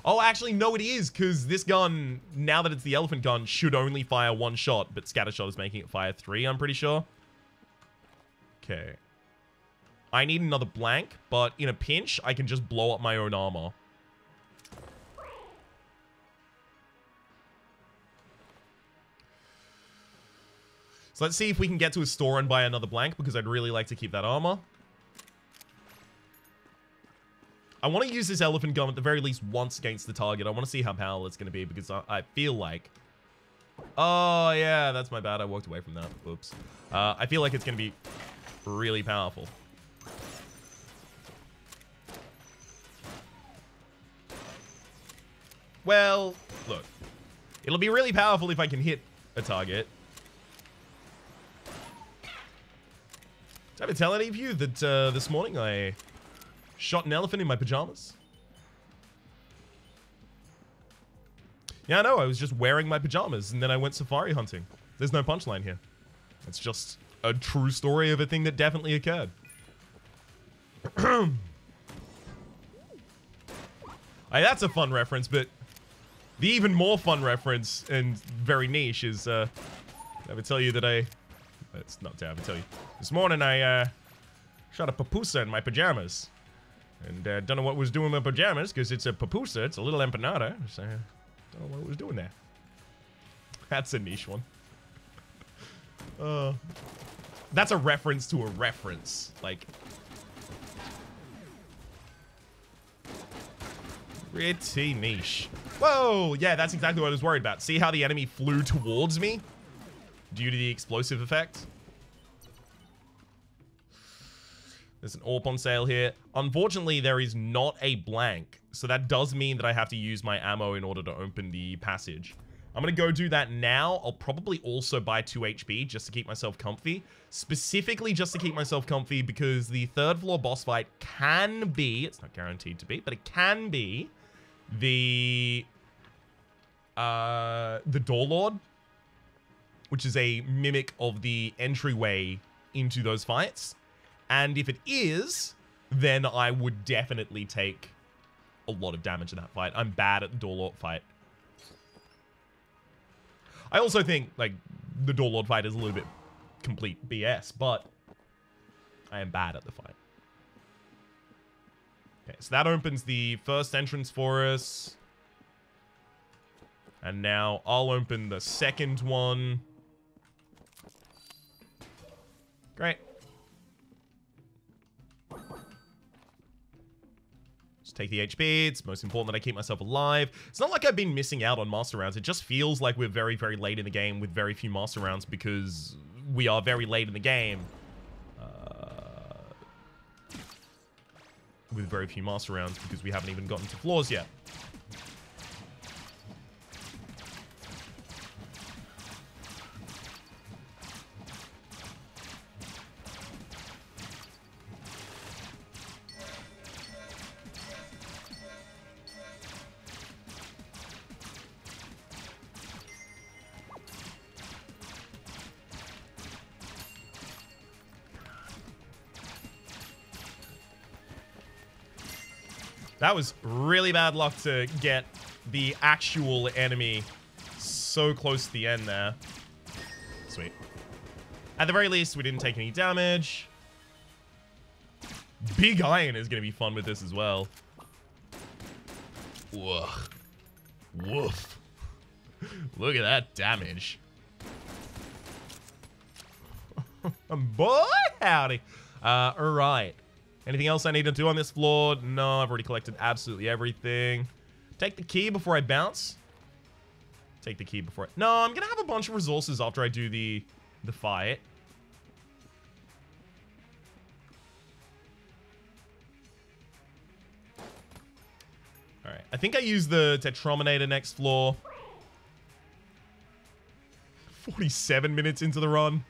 Oh, actually, no, it is, because this gun, now that it's the elephant gun, should only fire one shot, but scatter shot is making it fire 3, I'm pretty sure. Okay. I need another blank, but in a pinch, I can just blow up my own armor. So let's see if we can get to a store and buy another blank, because I'd really like to keep that armor. I want to use this elephant gun at the very least once against the target. I want to see how powerful it's going to be, because I feel like... Oh, yeah, that's my bad. I walked away from that. Oops. I feel like it's going to be really powerful. Well, look. It'll be really powerful if I can hit a target. Did I ever tell any of you that this morning I shot an elephant in my pajamas? Yeah, I know. I was just wearing my pajamas and then I went safari hunting. There's no punchline here. It's just a true story of a thing that definitely occurred. That's a fun reference, but the even more fun reference and very niche is, I would tell you that it's not to ever tell you. This morning I shot a papusa in my pajamas. And don't know what it was doing in my pajamas, because it's a pupusa, it's a little empanada, so don't know what it was doing there. That's a niche one. That's a reference to a reference, like... Pretty niche. Whoa! Yeah, that's exactly what I was worried about. See how the enemy flew towards me? Due to the explosive effect? There's an AWP on sale here. Unfortunately, there is not a blank. So that does mean that I have to use my ammo in order to open the passage. I'm going to go do that now. I'll probably also buy 2 HP just to keep myself comfy. Specifically just to keep myself comfy because the 3rd floor boss fight can be, it's not guaranteed to be, but it can be the Door Lord, which is a mimic of the entryway into those fights. And if it is, then I would definitely take a lot of damage in that fight. I'm bad at the Door Lord fight. I also think, like, the Door Lord fight is a little bit complete BS, but I am bad at the fight. Okay, so that opens the first entrance for us. And now I'll open the second one. Great. Just take the HP. It's most important that I keep myself alive. It's not like I've been missing out on master rounds. It just feels like we're very, very late in the game with very few master rounds because we are very late in the game. With very few master rounds because we haven't even gotten to floors yet. That was really bad luck to get the actual enemy so close to the end there. Sweet. At the very least, we didn't take any damage. Big Iron is going to be fun with this as well. Woof. Woof. Look at that damage. Boy, howdy. All right. Anything else I need to do on this floor? No, I've already collected absolutely everything. Take the key before I bounce. Take the key before I... No, I'm going to have a bunch of resources after I do the fight. Alright, I think I use the Tetrominator next floor. 47 minutes into the run.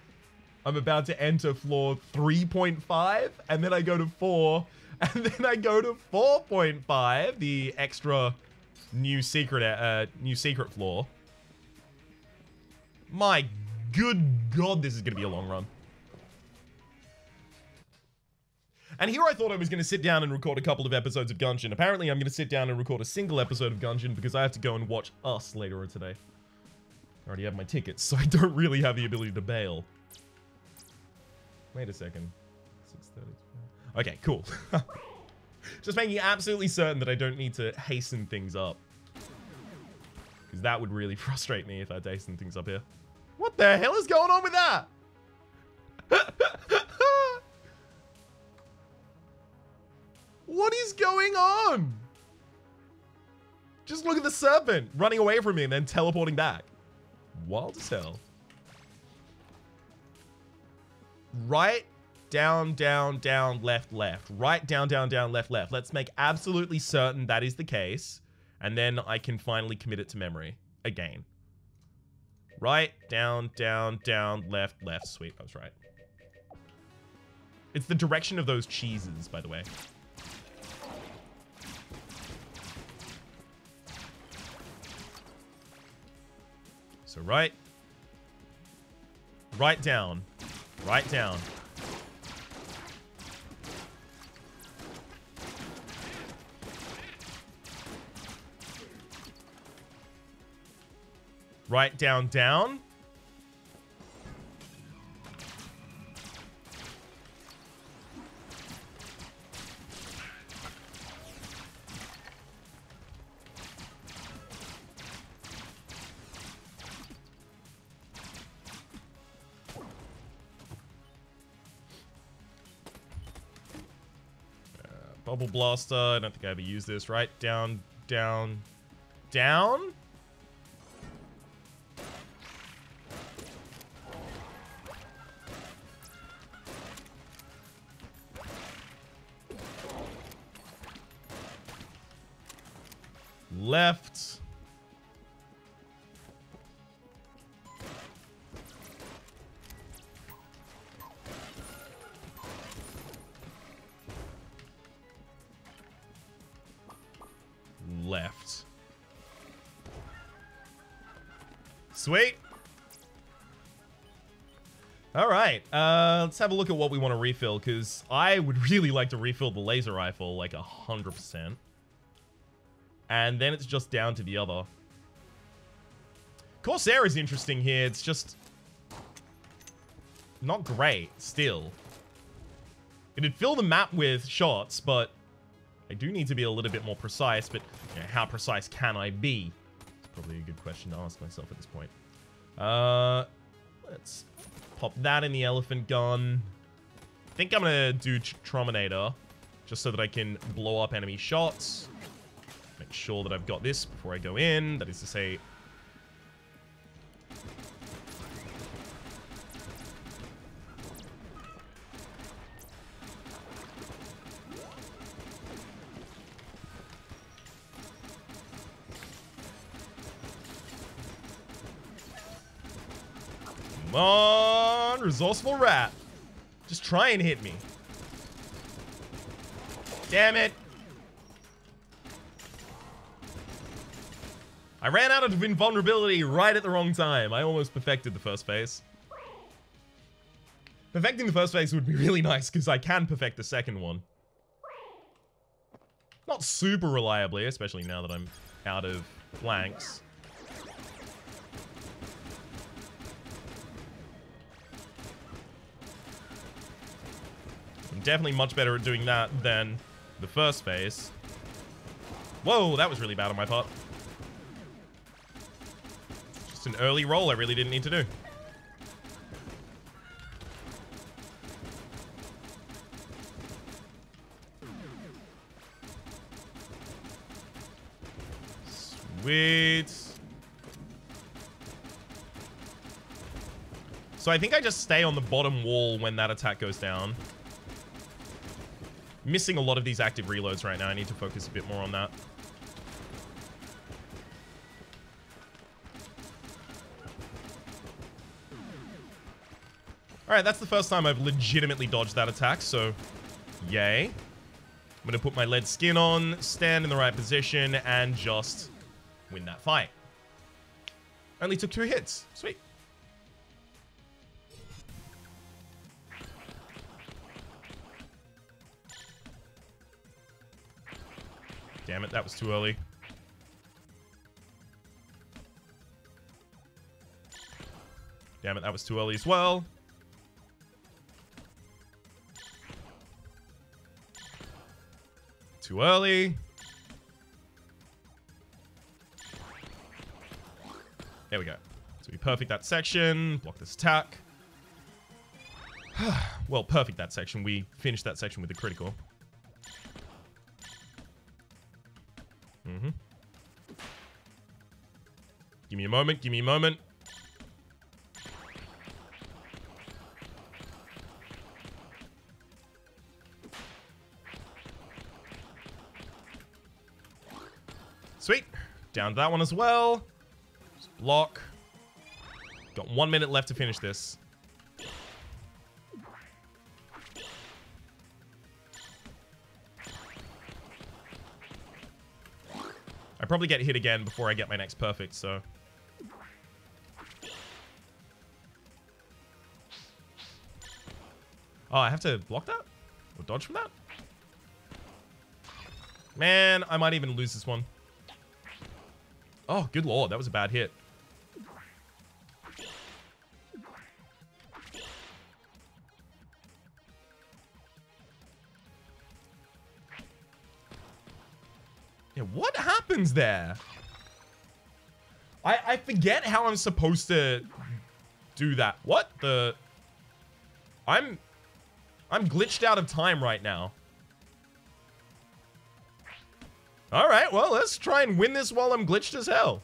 I'm about to enter floor 3.5, and then I go to 4, and then I go to 4.5, the extra new secret floor. My good God, this is going to be a long run. And here I thought I was going to sit down and record a couple of episodes of Gungeon. Apparently, I'm going to sit down and record a single episode of Gungeon because I have to go and watch Us later on today. I already have my tickets, so I don't really have the ability to bail. Wait a second. 6:30. Okay, cool. Just making absolutely certain that I don't need to hasten things up. Because that would really frustrate me if I had to hasten things up here. What the hell is going on with that? What is going on? Just look at the serpent running away from me and then teleporting back. Wild as hell. Right, down, down, down, left, left. Right, down, down, down, left, left. Let's make absolutely certain that is the case. And then I can finally commit it to memory again. Right, down, down, down, left, left. Sweet, I was right. It's the direction of those cheeses, by the way. So right. Right down. Right down. Right down, down. Bubble Blaster. I don't think I ever used this, right? Down, down, down. Left. Left. Sweet. All right. Let's have a look at what we want to refill, because I would really like to refill the laser rifle like 100%. And then it's just down to the other. Corsair is interesting here. It's just not great still. It'd fill the map with shots, but I do need to be a little bit more precise. But you know, how precise can I be? It's probably a good question to ask myself at this point. Let's pop that in the elephant gun. I think I'm gonna do Trominator, just so that I can blow up enemy shots. Make sure that I've got this before I go in. That is to say... Come on, resourceful rat. Just try and hit me. Damn it. I ran out of invulnerability right at the wrong time. I almost perfected the first phase. Perfecting the first phase would be really nice, because I can perfect the second one. Not super reliably, especially now that I'm out of flanks. I'm definitely much better at doing that than the first phase. Whoa, that was really bad on my part. Just an early roll I really didn't need to do. Sweet. So I think I just stay on the bottom wall when that attack goes down. Missing a lot of these active reloads right now. I need to focus a bit more on that. Alright, that's the first time I've legitimately dodged that attack, so yay. I'm going to put my lead skin on, stand in the right position, and just win that fight. Only took 2 hits. Sweet. Damn it, that was too early. Damn it, that was too early as well. Too early. There we go. So we perfect that section, block this attack. Well, perfect that section. We finished that section with a critical. Give me a moment, give me a moment. Sweet. Down to that one as well. Just block. Got 1 minute left to finish this. I probably get hit again before I get my next perfect, so... Oh, I have to block that? Or dodge from that? Man, I might even lose this one. Oh, good lord, that was a bad hit. Yeah, what happens there? I forget how I'm supposed to do that. What the... I'm glitched out of time right now. Alright, well, let's try and win this while I'm glitched as hell.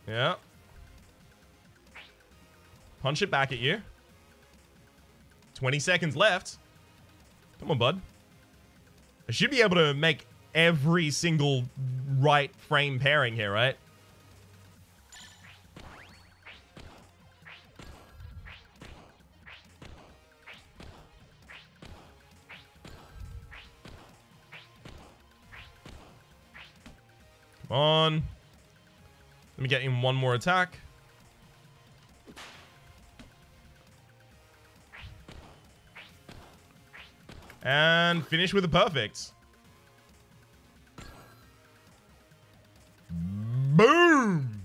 Yeah. Punch it back at you. 20 seconds left. Come on, bud. I should be able to make every single right frame pairing here, right? Come on. Let me get in one more attack. And finish with a perfect. Boom!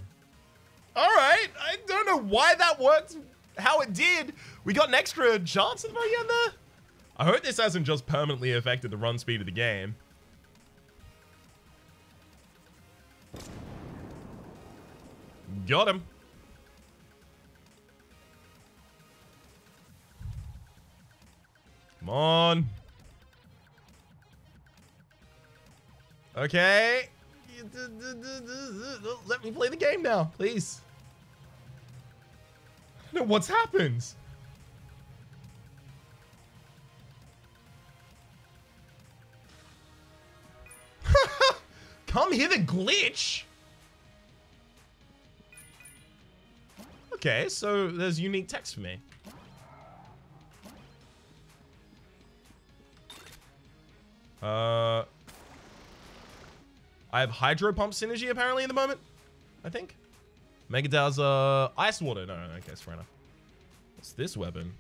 Alright, I don't know why that worked, how it did. We got an extra chance at the very end there. I hope this hasn't just permanently affected the run speed of the game. Got him. Come on. Okay. Let me play the game now, please. I don't know what's happened. Come here, the glitch. Okay, so there's unique text for me. I have Hydro Pump synergy apparently at the moment, I think. Mega does Ice Water. No, okay, that's fair enough. What's this weapon?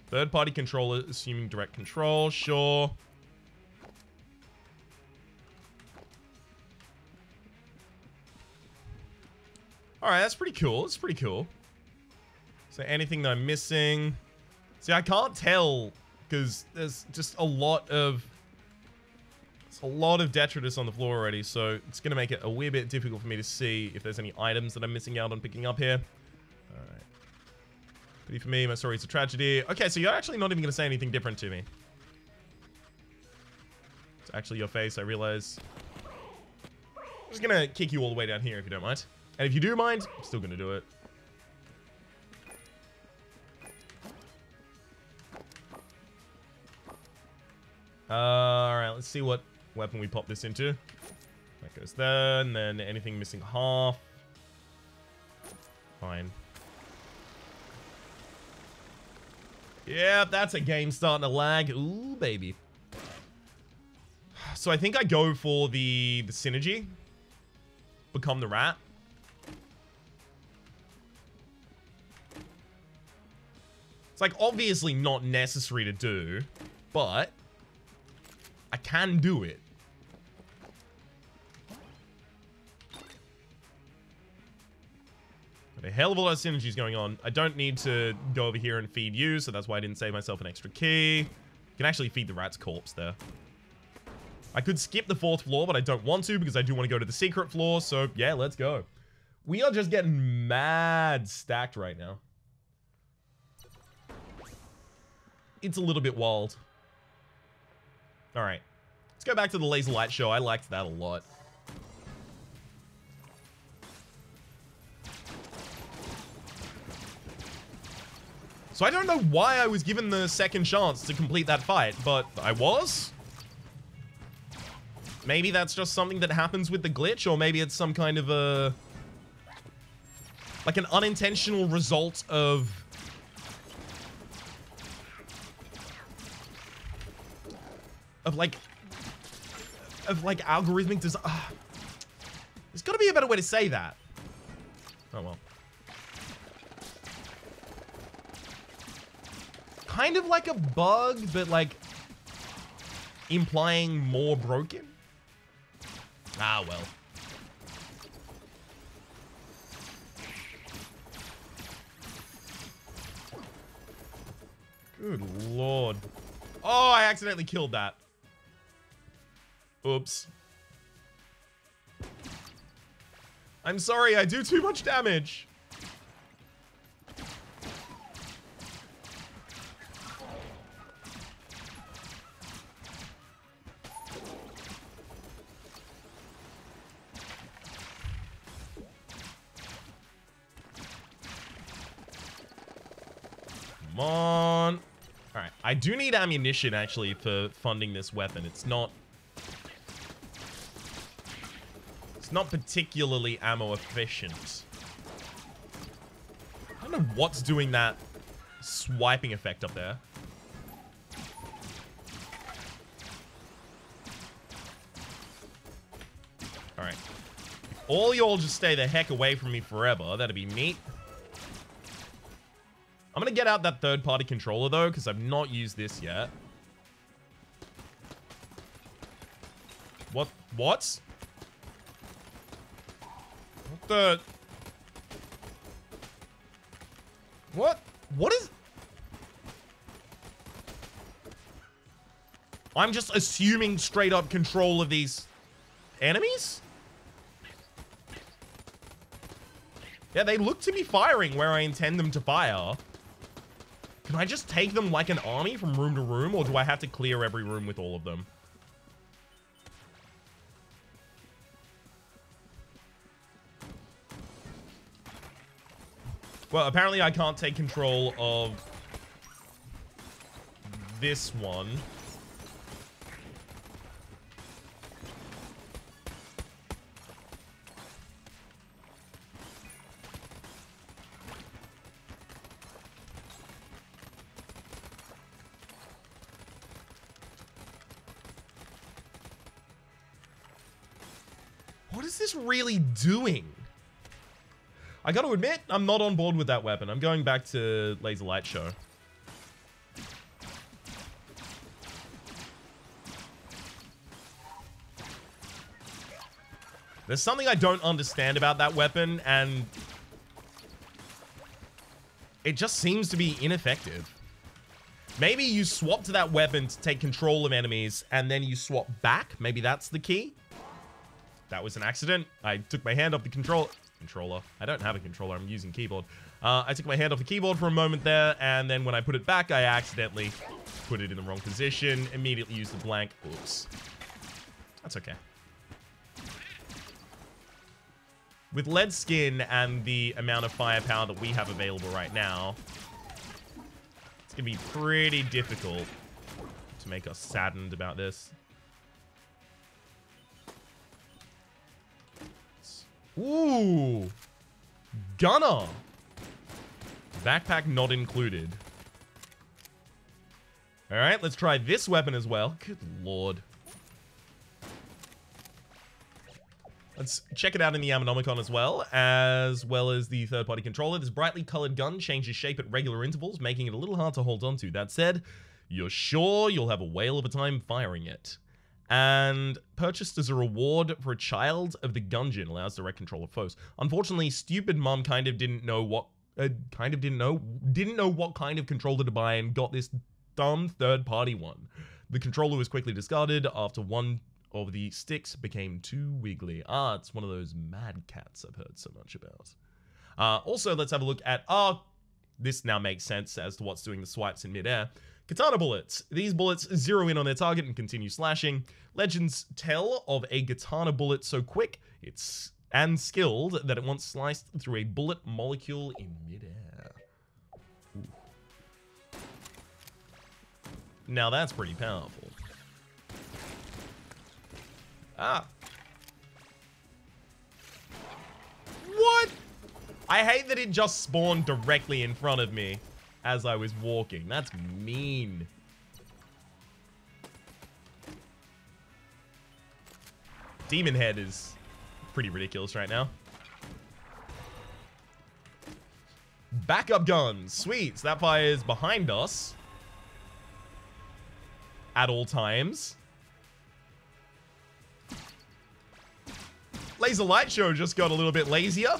Third party controller assuming direct control, sure. Alright, that's pretty cool. It's pretty cool. So anything that I'm missing? See, I can't tell because there's just a lot of detritus on the floor already, so it's going to make it a wee bit difficult for me to see if there's any items that I'm missing out on picking up here. Alright. Pity for me, my story is a tragedy. Okay, so you're actually not even going to say anything different to me. It's actually your face, I realize. I'm just going to kick you all the way down here if you don't mind. And if you do mind, I'm still going to do it. Alright, let's see what weapon we pop this into. That goes there, and then anything missing half. Fine. Yeah, that's a game starting to lag. Ooh, baby. So I think I go for the synergy. Become the rat. It's like obviously not necessary to do, but I can do it. Got a hell of a lot of synergies going on. I don't need to go over here and feed you, so that's why I didn't save myself an extra key. I can actually feed the rat's corpse there. I could skip the 4th floor, but I don't want to because I do want to go to the secret floor, so yeah, let's go. We are just getting mad stacked right now. It's a little bit wild. Alright. Let's go back to the laser light show. I liked that a lot. So I don't know why I was given the second chance to complete that fight, but I was. Maybe that's just something that happens with the glitch, or maybe it's some kind of a... like an unintentional result of... like algorithmic design. There's got to be a better way to say that. Oh well. Kind of like a bug, but like implying more broken. Ah well. Good lord. Oh, I accidentally killed that. Oops. I'm sorry, I do too much damage. Come on. Alright, I do need ammunition, actually, for funding this weapon. It's not particularly ammo efficient. I don't know what's doing that swiping effect up there. Alright. All y'all just stay the heck away from me forever. That'd be neat. I'm gonna get out that third-party controller, though, because I've not used this yet. What? What? What the... What? What is... I'm just assuming straight-up control of these enemies? Yeah, they look to be firing where I intend them to fire. Can I just take them like an army from room to room, or do I have to clear every room with all of them? Well, apparently I can't take control of this one. What is this really doing? I gotta admit, I'm not on board with that weapon. I'm going back to Laser Light Show. There's something I don't understand about that weapon, and it just seems to be ineffective. Maybe you swap to that weapon to take control of enemies, and then you swap back. Maybe that's the key. That was an accident. I took my hand off the controller. I don't have a controller. I'm using keyboard. I took my hand off the keyboard for a moment there, and then when I put it back, I accidentally put it in the wrong position. Immediately used the blank. Oops. That's okay. With lead skin and the amount of firepower that we have available right now, it's going to be pretty difficult to make us saddened about this. Ooh. Gunner. Backpack not included. Alright, let's try this weapon as well. Good lord. Let's check it out in the Ammonomicon as well as the third-party controller. This brightly colored gun changes shape at regular intervals, making it a little hard to hold onto. That said, you're sure you'll have a whale of a time firing it. And purchased as a reward for a child of the Gungeon, allows direct control of foes. Unfortunately, stupid mom didn't know what kind of controller to buy and got this dumb third-party one. The controller was quickly discarded after one of the sticks became too wiggly. Ah, it's one of those mad cats I've heard so much about. Also, let's have a look at this now makes sense as to what's doing the swipes in midair. Katana bullets. These bullets zero in on their target and continue slashing. Legends tell of a katana bullet so quick and skilled that it once sliced through a bullet molecule in midair. Ooh. Now that's pretty powerful. Ah. What? I hate that it just spawned directly in front of me as I was walking. That's mean. Demon Head is pretty ridiculous right now. Backup guns. Sweet. So that fires behind us at all times. Laser Light Show just got a little bit lazier.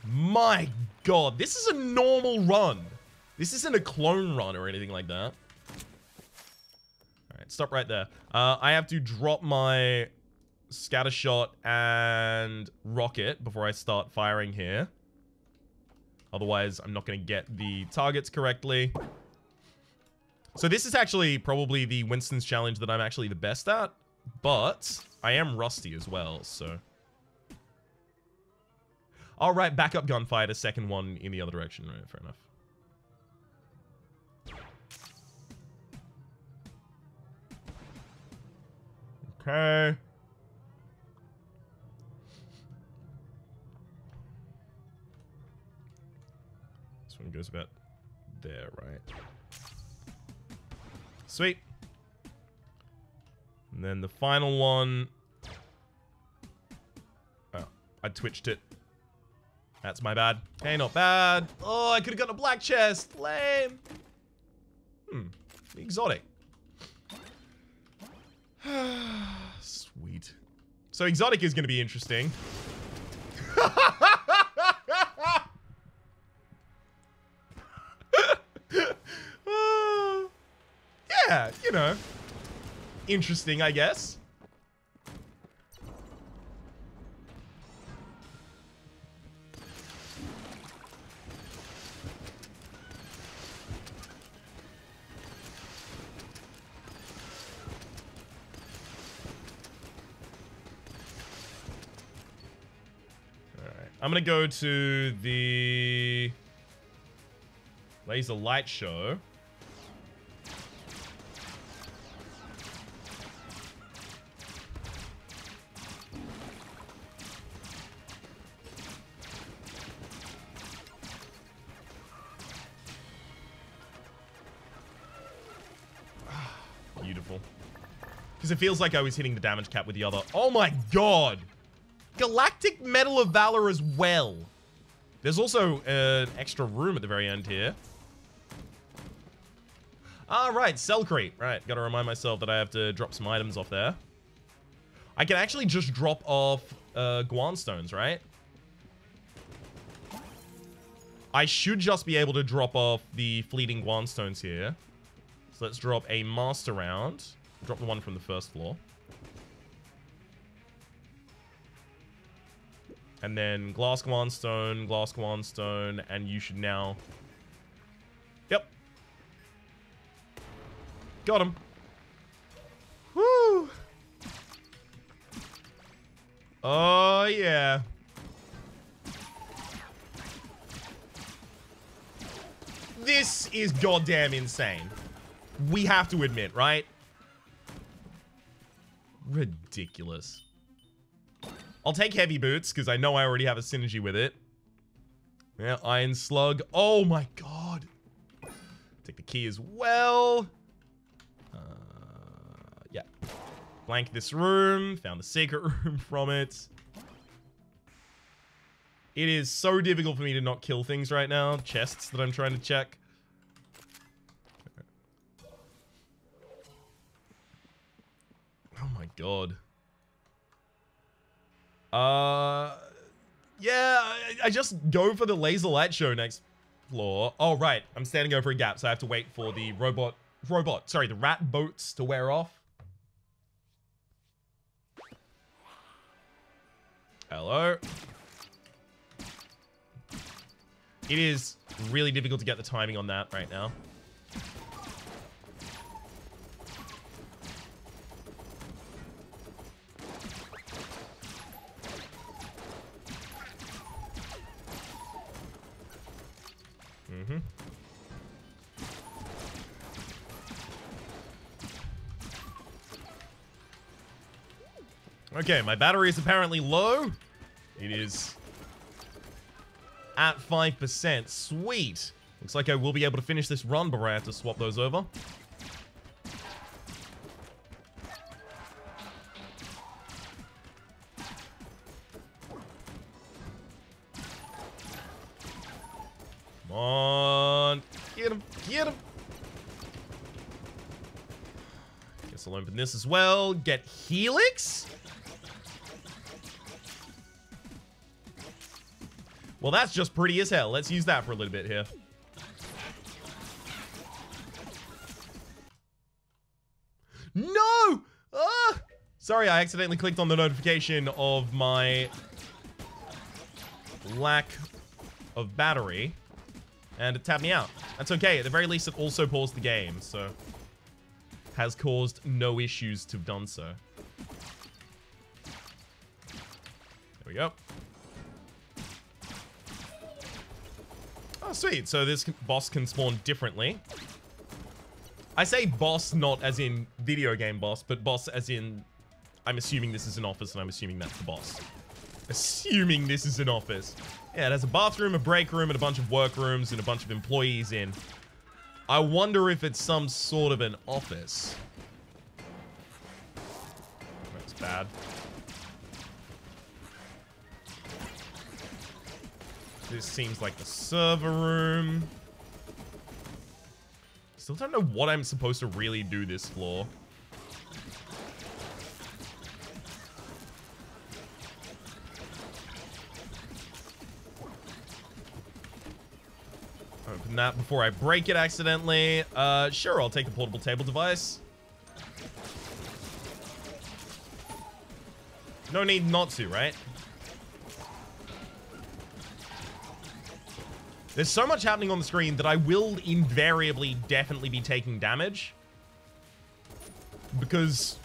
My god, this is a normal run. This isn't a clone run or anything like that. Alright, stop right there. I have to drop my scatter shot and rocket before I start firing here. Otherwise, I'm not going to get the targets correctly. So this is actually probably the Winston's challenge that I'm actually the best at. But I am rusty as well, so... All right, backup gunfight, a second one in the other direction. Right, fair enough. Okay. This one goes about there, right? Sweet. And then the final one... Oh, I twitched it. That's my bad. Hey, not bad. Oh, I could have gotten a black chest. Lame. Exotic. Sweet. So exotic is going to be interesting. Yeah, you know. Interesting, I guess. I'm gonna go to the laser light show. Beautiful. Because it feels like I was hitting the damage cap with the other. Oh my god! Galactic Medal of Valor as well. There's also an extra room at the very end here. Ah, right. Cell creep. Right. Gotta remind myself that I have to drop some items off there. I can actually just drop off Guan stones, right? I should just be able to drop off the fleeting Guan stones here. So let's drop a master round. Drop the one from the first floor. And then glass Guan stone, and you should now... Yep. Got him. Woo! Oh, yeah. This is goddamn insane. We have to admit, right? Ridiculous. I'll take heavy boots, because I know I already have a synergy with it. Yeah, iron slug. Oh my god. Take the key as well. Yeah. Blank this room. Found the secret room from it. It is so difficult for me to not kill things right now. Chests that I'm trying to check. Oh my god. Yeah, I just go for the laser light show next floor. Oh, right. I'm standing over a gap, so I have to wait for the the rat boats to wear off. Hello. It is really difficult to get the timing on that right now. Okay, my battery is apparently low. It is at 5%. Sweet. Looks like I will be able to finish this run, but I have to swap those over. Come on. Get him. Get him. Guess I'll open this as well. Get Helix? Well, that's just pretty as hell. Let's use that for a little bit here. No! Ah! Sorry, I accidentally clicked on the notification of my lack of battery, and it tapped me out. That's okay. At the very least, it also paused the game, so has caused no issues to have done so. we go. Oh, sweet. So this boss can spawn differently. I say boss not as in video game boss, but boss as in... I'm assuming this is an office, and I'm assuming that's the boss. Assuming this is an office. Yeah, it has a bathroom, a break room, and a bunch of workrooms, and a bunch of employees in. I wonder if it's some sort of an office. That's bad. This seems like the server room. Still don't know what I'm supposed to really do this floor. Open that before I break it accidentally. Sure, I'll take the portable table device. No need not to, right? There's so much happening on the screen that I will invariably definitely be taking damage. Because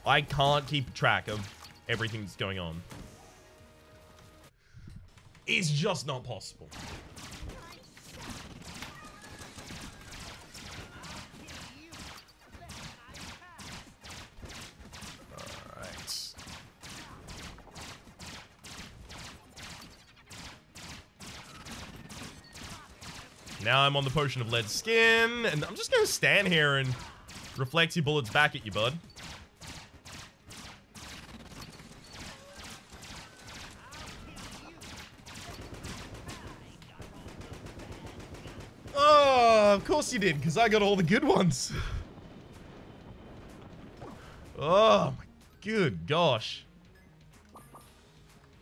I can't keep track of everything that's going on. It's just not possible. Now I'm on the potion of lead skin, and I'm just gonna stand here and reflect your bullets back at you, bud. Oh, of course you did, because I got all the good ones. Oh, my good gosh.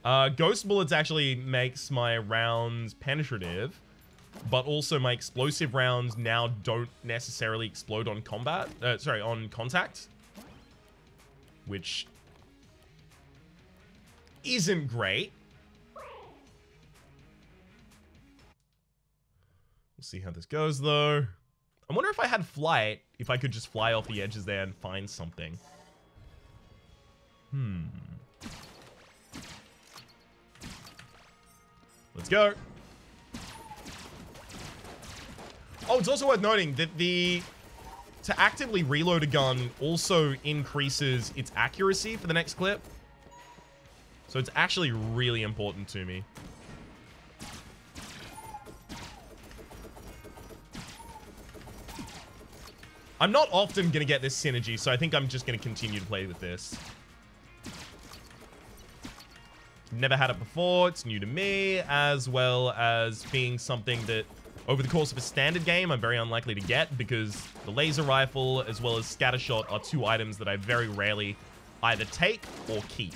Ghost bullets actually makes my rounds penetrative. But also my explosive rounds now don't necessarily explode on combat. On contact. Which isn't great. We'll see how this goes, though. I wonder if I had flight, if I could just fly off the edges there and find something. Let's go. Oh, it's also worth noting that to actively reload a gun also increases its accuracy for the next clip. So it's actually really important to me. I'm not often going to get this synergy, so I think I'm just going to continue to play with this. Never had it before, it's new to me, as well as being something that over the course of a standard game, I'm very unlikely to get because the laser rifle as well as scattershot are two items that I very rarely either take or keep.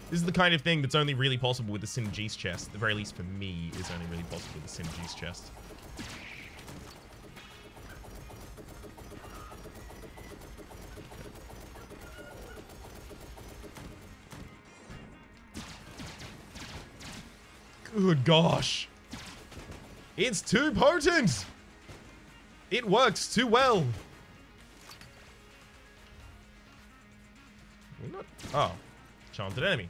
This is the kind of thing that's only really possible with the Synergy's chest. At the very least for me, is only really possible with the Synergy's chest. Good gosh. It's too potent. It works too well. We're not... Oh. Enchanted enemy.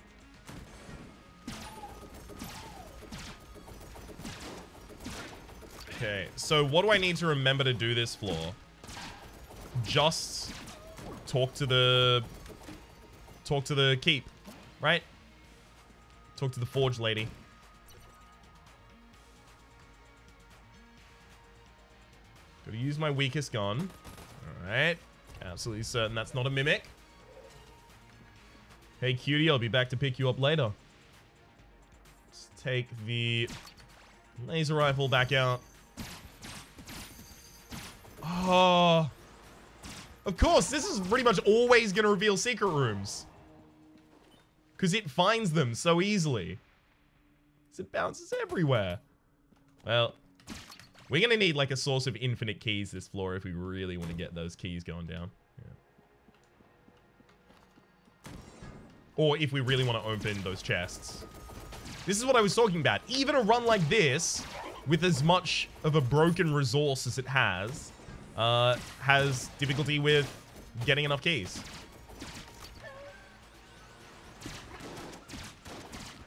Okay, so what do I need to remember to do this floor? Just talk to the keep, right? Talk to the forge lady. Gotta use my weakest gun. Alright. Absolutely certain that's not a mimic. Hey, cutie, I'll be back to pick you up later. Let's take the laser rifle back out. Oh. Of course, this is pretty much always gonna reveal secret rooms. Because it finds them so easily. It bounces everywhere. Well... we're going to need like a source of infinite keys this floor if we really want to get those keys going down. Yeah. Or if we really want to open those chests. This is what I was talking about. Even a run like this, with as much of a broken resource as it has difficulty with getting enough keys.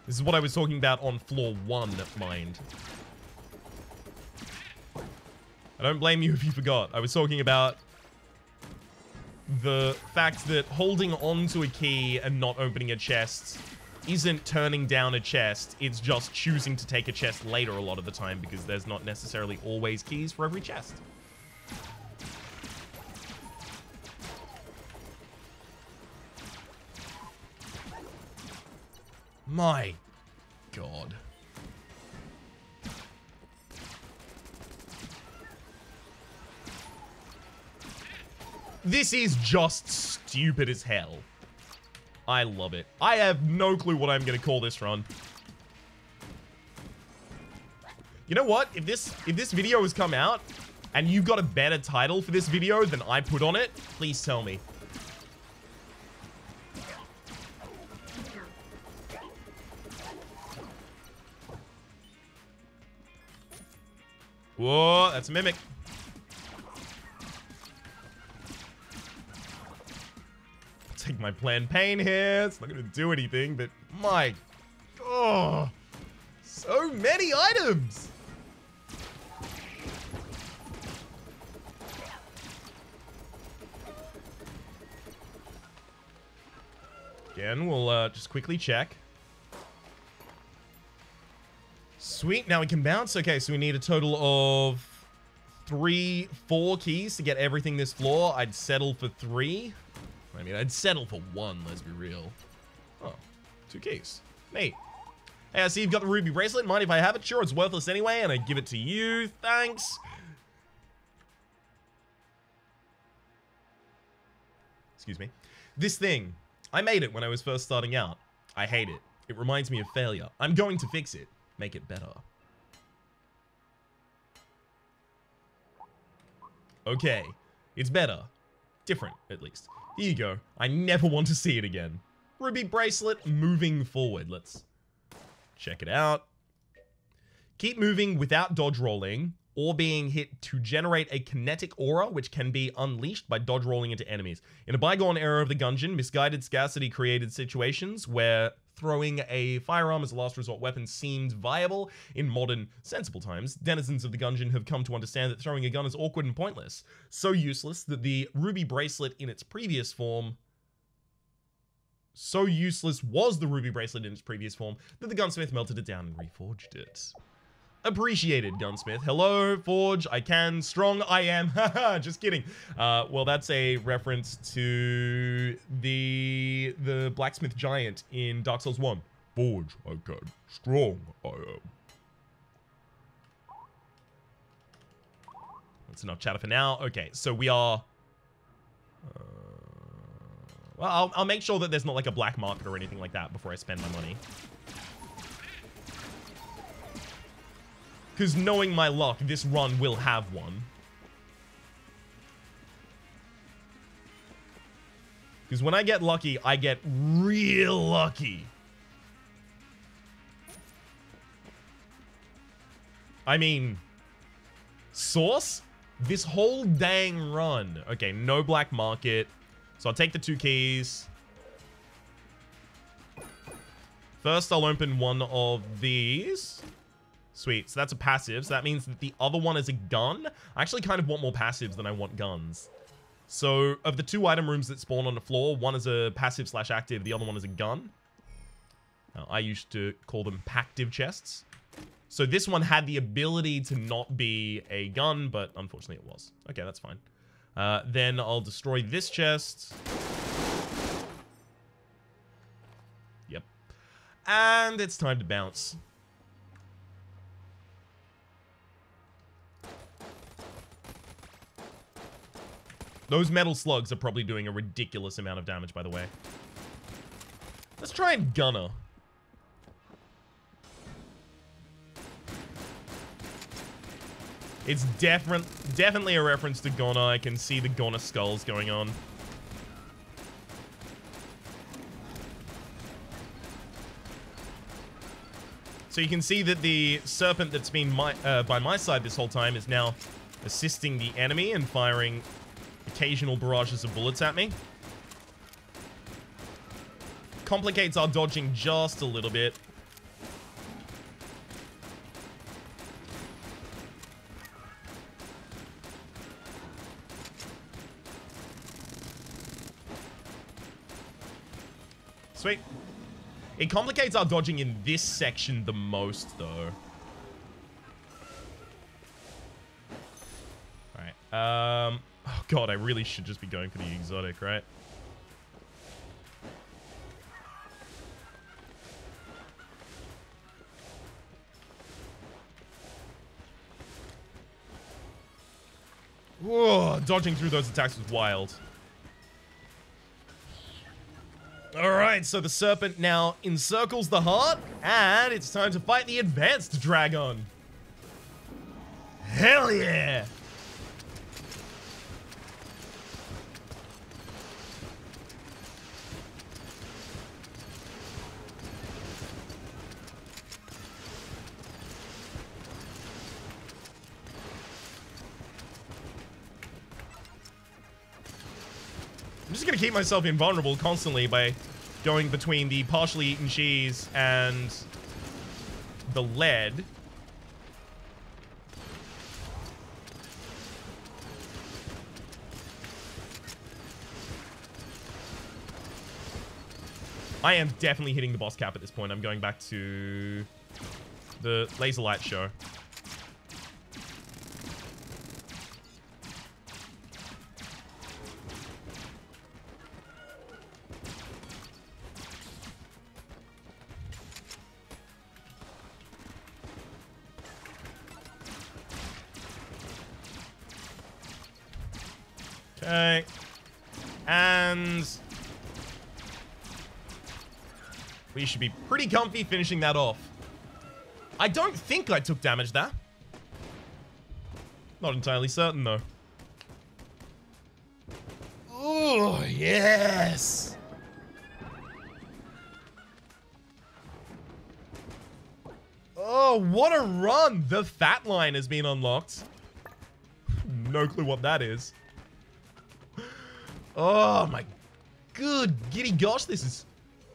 This is what I was talking about on floor 1, mind. I don't blame you if you forgot. I was talking about the fact that holding on to a key and not opening a chest isn't turning down a chest. It's just choosing to take a chest later a lot of the time because there's not necessarily always keys for every chest. My God. This is just stupid as hell. I love it. I have no clue what I'm going to call this run. You know what? If this video has come out and you've got a better title for this video than I put on it, please tell me. Whoa, that's a mimic. Take my planned pain here. It's not going to do anything, but my... Oh, so many items. Again, we'll just quickly check. Sweet, now we can bounce. Okay, so we need a total of 4 keys to get everything this floor. I'd settle for 3. I mean, I'd settle for 1, let's be real. Oh, 2 keys. Neat. Hey, I see you've got the ruby bracelet. Mind if I have it? Sure, it's worthless anyway, and I give it to you. Thanks. Excuse me. This thing, I made it when I was first starting out. I hate it. It reminds me of failure. I'm going to fix it. Make it better. Okay. It's better. Different, at least. Here you go. I never want to see it again. Ruby bracelet moving forward. Let's check it out. Keep moving without dodge rolling or being hit to generate a kinetic aura which can be unleashed by dodge rolling into enemies. In a bygone era of the Gungeon, misguided scarcity created situations where throwing a firearm as a last resort weapon seemed viable. In modern, sensible times, denizens of the Gungeon have come to understand that throwing a gun is awkward and pointless. So useless that the ruby bracelet in its previous form... So useless was the ruby bracelet in its previous form that the gunsmith melted it down and reforged it. Appreciated, gunsmith. Hello, Forge. I can. Strong I am. Haha, just kidding. Well, that's a reference to the blacksmith giant in Dark Souls 1. Forge, I can. Strong I am. That's enough chatter for now. Okay, so we are... well, I'll make sure that there's not like a black market or anything like that before I spend my money. Because knowing my luck, this run will have one. Because when I get lucky, I get real lucky. I mean, sauce? This whole dang run. Okay, no black market. So I'll take the 2 keys. First, I'll open one of these. Sweet, so that's a passive, so that means that the other one is a gun. I actually kind of want more passives than I want guns. So, of the 2 item rooms that spawn on the floor, one is a passive/active, the other one is a gun. Now, I used to call them pactive chests. So this one had the ability to not be a gun, but unfortunately it was. Okay, that's fine. Then I'll destroy this chest. Yep. And it's time to bounce. Those metal slugs are probably doing a ridiculous amount of damage, by the way. Let's try and gunner. It's definitely a reference to Gunner. I can see the Gunner skulls going on. So you can see that the serpent that's been by my side this whole time is now assisting the enemy and firing occasional barrages of bullets at me. Complicates our dodging just a little bit. Sweet. It complicates our dodging in this section the most, though. Alright. Oh, God, I really should just be going for the exotic, right? Whoa, dodging through those attacks was wild. Alright, so the serpent now encircles the heart, and it's time to fight the advanced dragon. Hell yeah! I'm just gonna keep myself invulnerable constantly by going between the partially eaten cheese and the lead. I am definitely hitting the boss cap at this point. I'm going back to the laser light show. Okay. And we should be pretty comfy finishing that off. I don't think I took damage there. Not entirely certain, though. Oh, yes! Oh, what a run! The fat line has been unlocked. No clue what that is. Oh my good giddy gosh, this is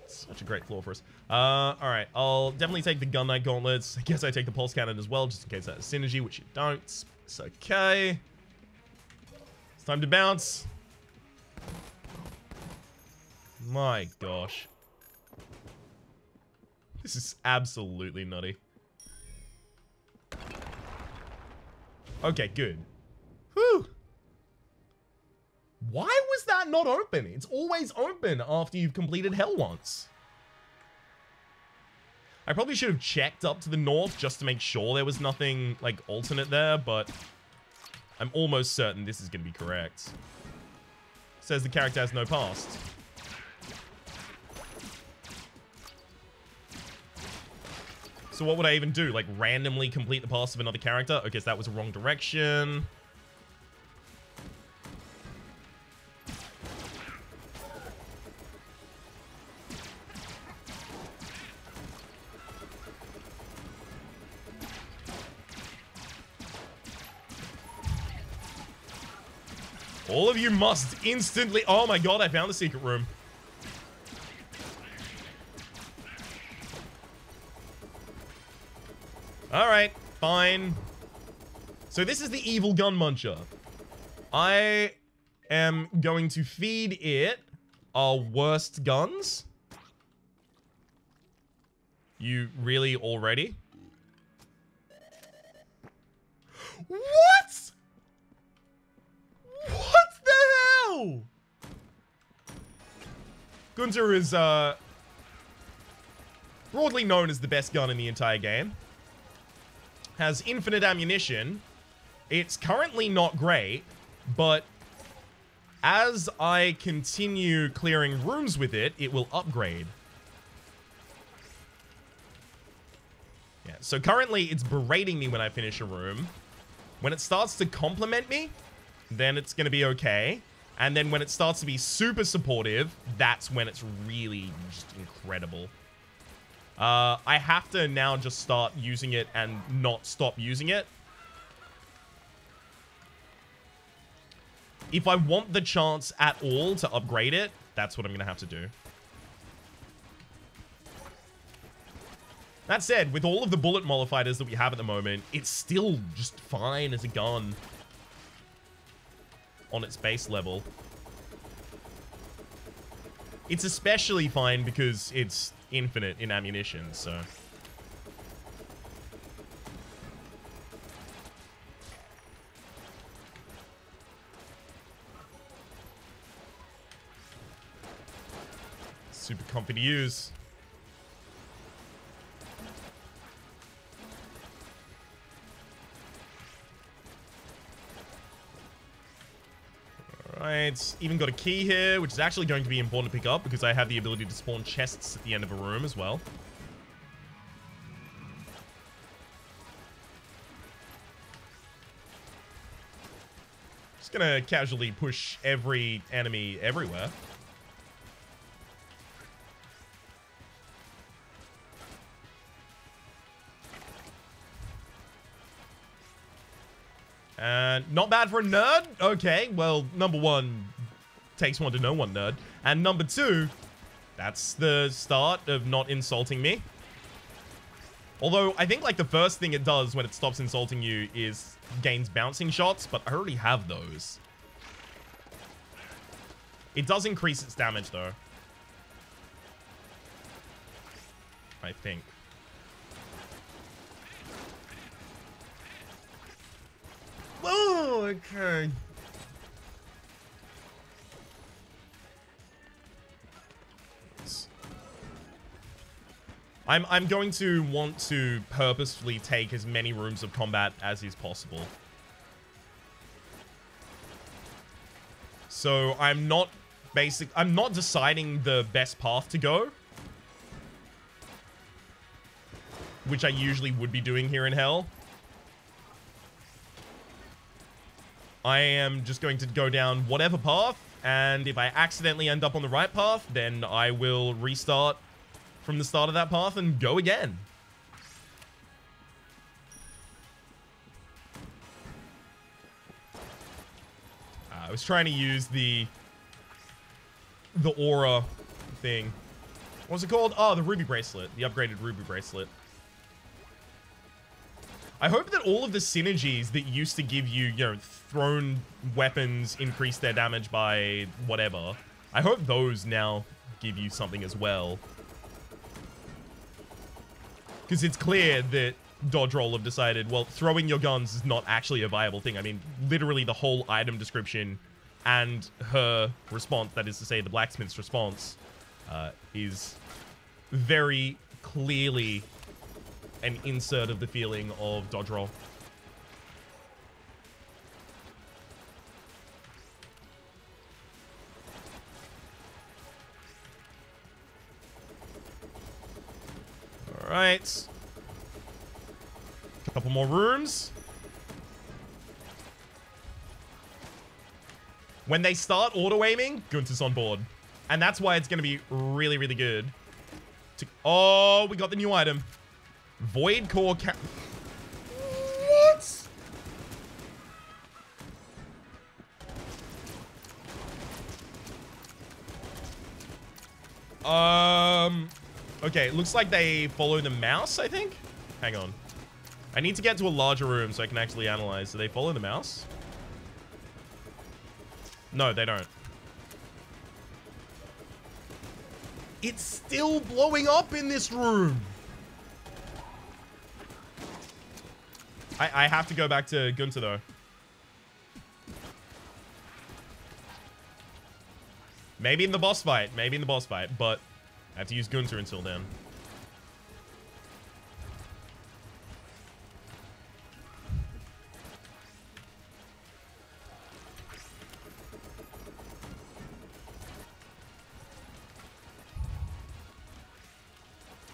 such a great floor for us. Alright, I'll definitely take the Gun Knight Gauntlets. I guess I take the Pulse Cannon as well, just in case that has synergy, which you don't. It's okay. It's time to bounce. My gosh. This is absolutely nutty. Okay, good. Whew. Why was that not open? It's always open after you've completed Hell once. I probably should have checked up to the north just to make sure there was nothing, like, alternate there, but I'm almost certain this is going to be correct. Says the character has no past. So what would I even do? Like, randomly complete the past of another character? Okay, so that was the wrong direction. All of you must instantly... Oh my god, I found the secret room. Alright, fine. So this is the evil gun muncher. I am going to feed it our worst guns. You really already? What? What the hell? Gungeon is broadly known as the best gun in the entire game. Has infinite ammunition. It's currently not great, but as I continue clearing rooms with it, it will upgrade. Yeah, so currently it's berating me when I finish a room. When it starts to compliment me, then it's going to be okay. And then when it starts to be super supportive, that's when it's really just incredible. I have to now just start using it and not stop using it. If I want the chance at all to upgrade it, that's what I'm going to have to do. That said, with all of the bullet mollifiers that we have at the moment, it's still just fine as a gun on its base level. It's especially fine because it's infinite in ammunition, so... Super comfy to use. Alright, even got a key here, which is actually going to be important to pick up because I have the ability to spawn chests at the end of a room as well. Just gonna casually push every enemy everywhere. And not bad for a nerd. Okay, well, number one, takes one to know one, nerd. And number two, that's the start of not insulting me. Although, I think, like, the first thing it does when it stops insulting you is gains bouncing shots, but I already have those. It does increase its damage, though. I think. Oh, okay. I'm going to want to purposefully take as many rooms of combat as is possible. So I'm not deciding the best path to go, which I usually would be doing here in Hell. I am just going to go down whatever path, and if I accidentally end up on the right path, then I will restart from the start of that path and go again. I was trying to use the aura thing. What was it called? Oh, the ruby bracelet. The upgraded ruby bracelet. I hope that all of the synergies that used to give you, you know, thrown weapons increase their damage by whatever. I hope those now give you something as well. Because it's clear that Dodge Roll have decided, well, throwing your guns is not actually a viable thing. I mean, literally the whole item description and her response, that is to say the blacksmith's response, is very clearly an insert of the feeling of Dodge Roll. Alright. Couple more rooms. When they start auto-aiming, Gunter's on board. And that's why it's going to be really, really good. Oh, we got the new item. Void Core What? Okay, it looks like they follow the mouse, I think. Hang on. I need to get to a larger room so I can actually analyze. Do they follow the mouse? No, they don't. It's still blowing up in this room. I have to go back to Gunter, though. Maybe in the boss fight. Maybe in the boss fight. But I have to use Gunter until then.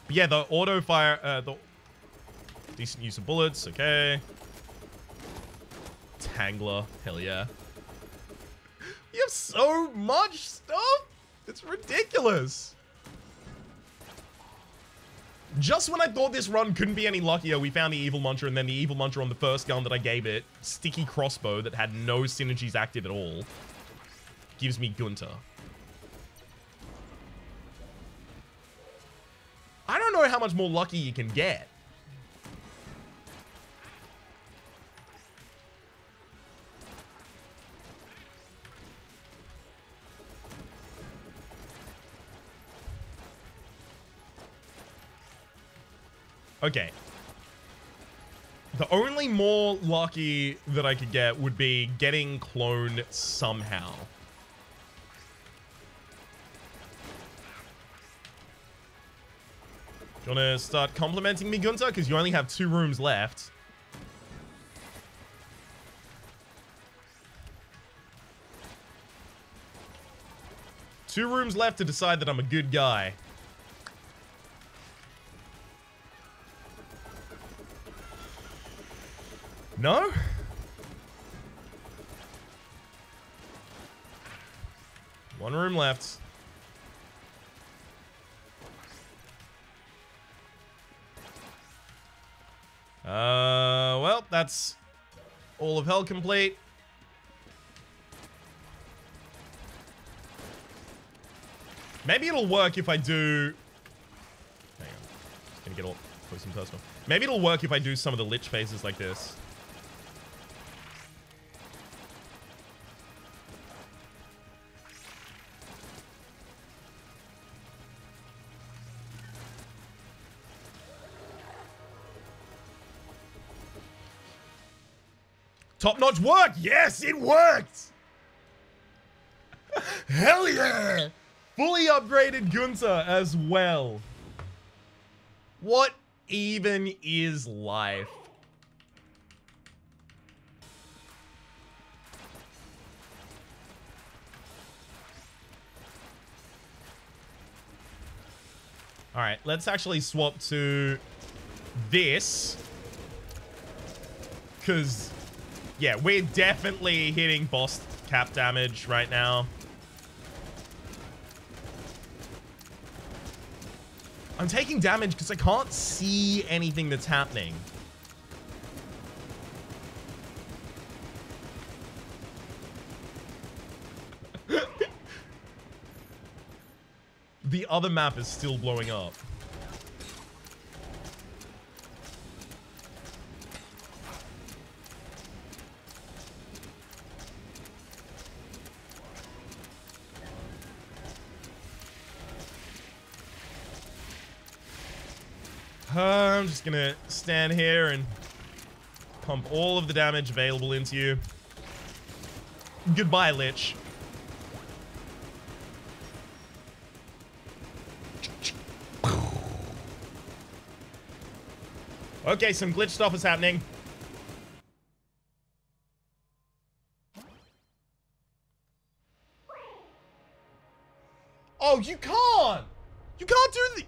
But yeah, the auto fire, the decent use of bullets, okay. Tangler, hell yeah. You have so much stuff. It's ridiculous. Just when I thought this run couldn't be any luckier, we found the Evil Muncher, and then the Evil Muncher on the first gun that I gave it, sticky crossbow that had no synergies active at all, gives me Gunter. I don't know how much more lucky you can get. Okay. The only more lucky that I could get would be getting cloned somehow. Do you want to start complimenting me, Gunter? Because you only have 2 rooms left. Two rooms left to decide that I'm a good guy. No? One room left. Well, that's all of hell complete. Maybe it'll work if I do... Hang on. Just gonna get all close and personal. Maybe it'll work if I do some of the lich phases like this. Top-notch work! Yes, it worked! Hell yeah! Fully upgraded Gunter as well. What even is life? Alright, let's actually swap to this. Because... yeah, we're definitely hitting boss cap damage right now. I'm taking damage because I can't see anything that's happening. The other map is still blowing up. I'm just gonna stand here and pump all of the damage available into you. Goodbye, Lich. Okay, some glitch stuff is happening. Oh, you can't! You can't do the...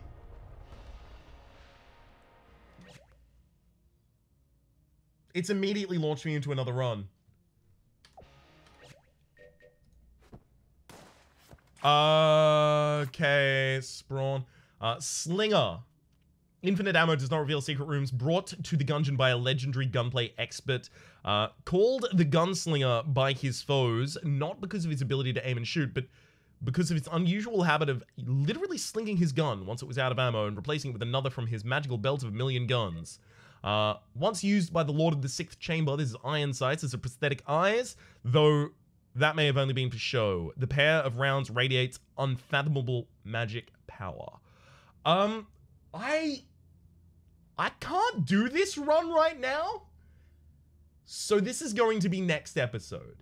It's immediately launched me into another run. Okay, Sprawn. Slinger. Infinite ammo does not reveal secret rooms. Brought to the Gungeon by a legendary gunplay expert. Called the Gunslinger by his foes, not because of his ability to aim and shoot, but because of his unusual habit of literally slinging his gun once it was out of ammo and replacing it with another from his magical belt of a million guns. Once used by the Lord of the Sixth Chamber, this is iron sights as a prosthetic eyes, though that may have only been for show. The pair of rounds radiates unfathomable magic power. I can't do this run right now, so this is going to be next episode.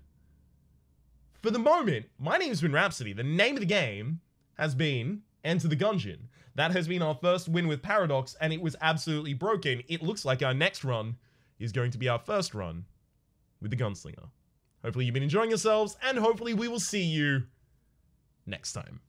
For the moment, my name's been Rhapsody. The name of the game has been Enter the Gungeon. That has been our first win with Paradox, and it was absolutely broken. It looks like our next run is going to be our first run with the Gunslinger. Hopefully you've been enjoying yourselves, and hopefully we will see you next time.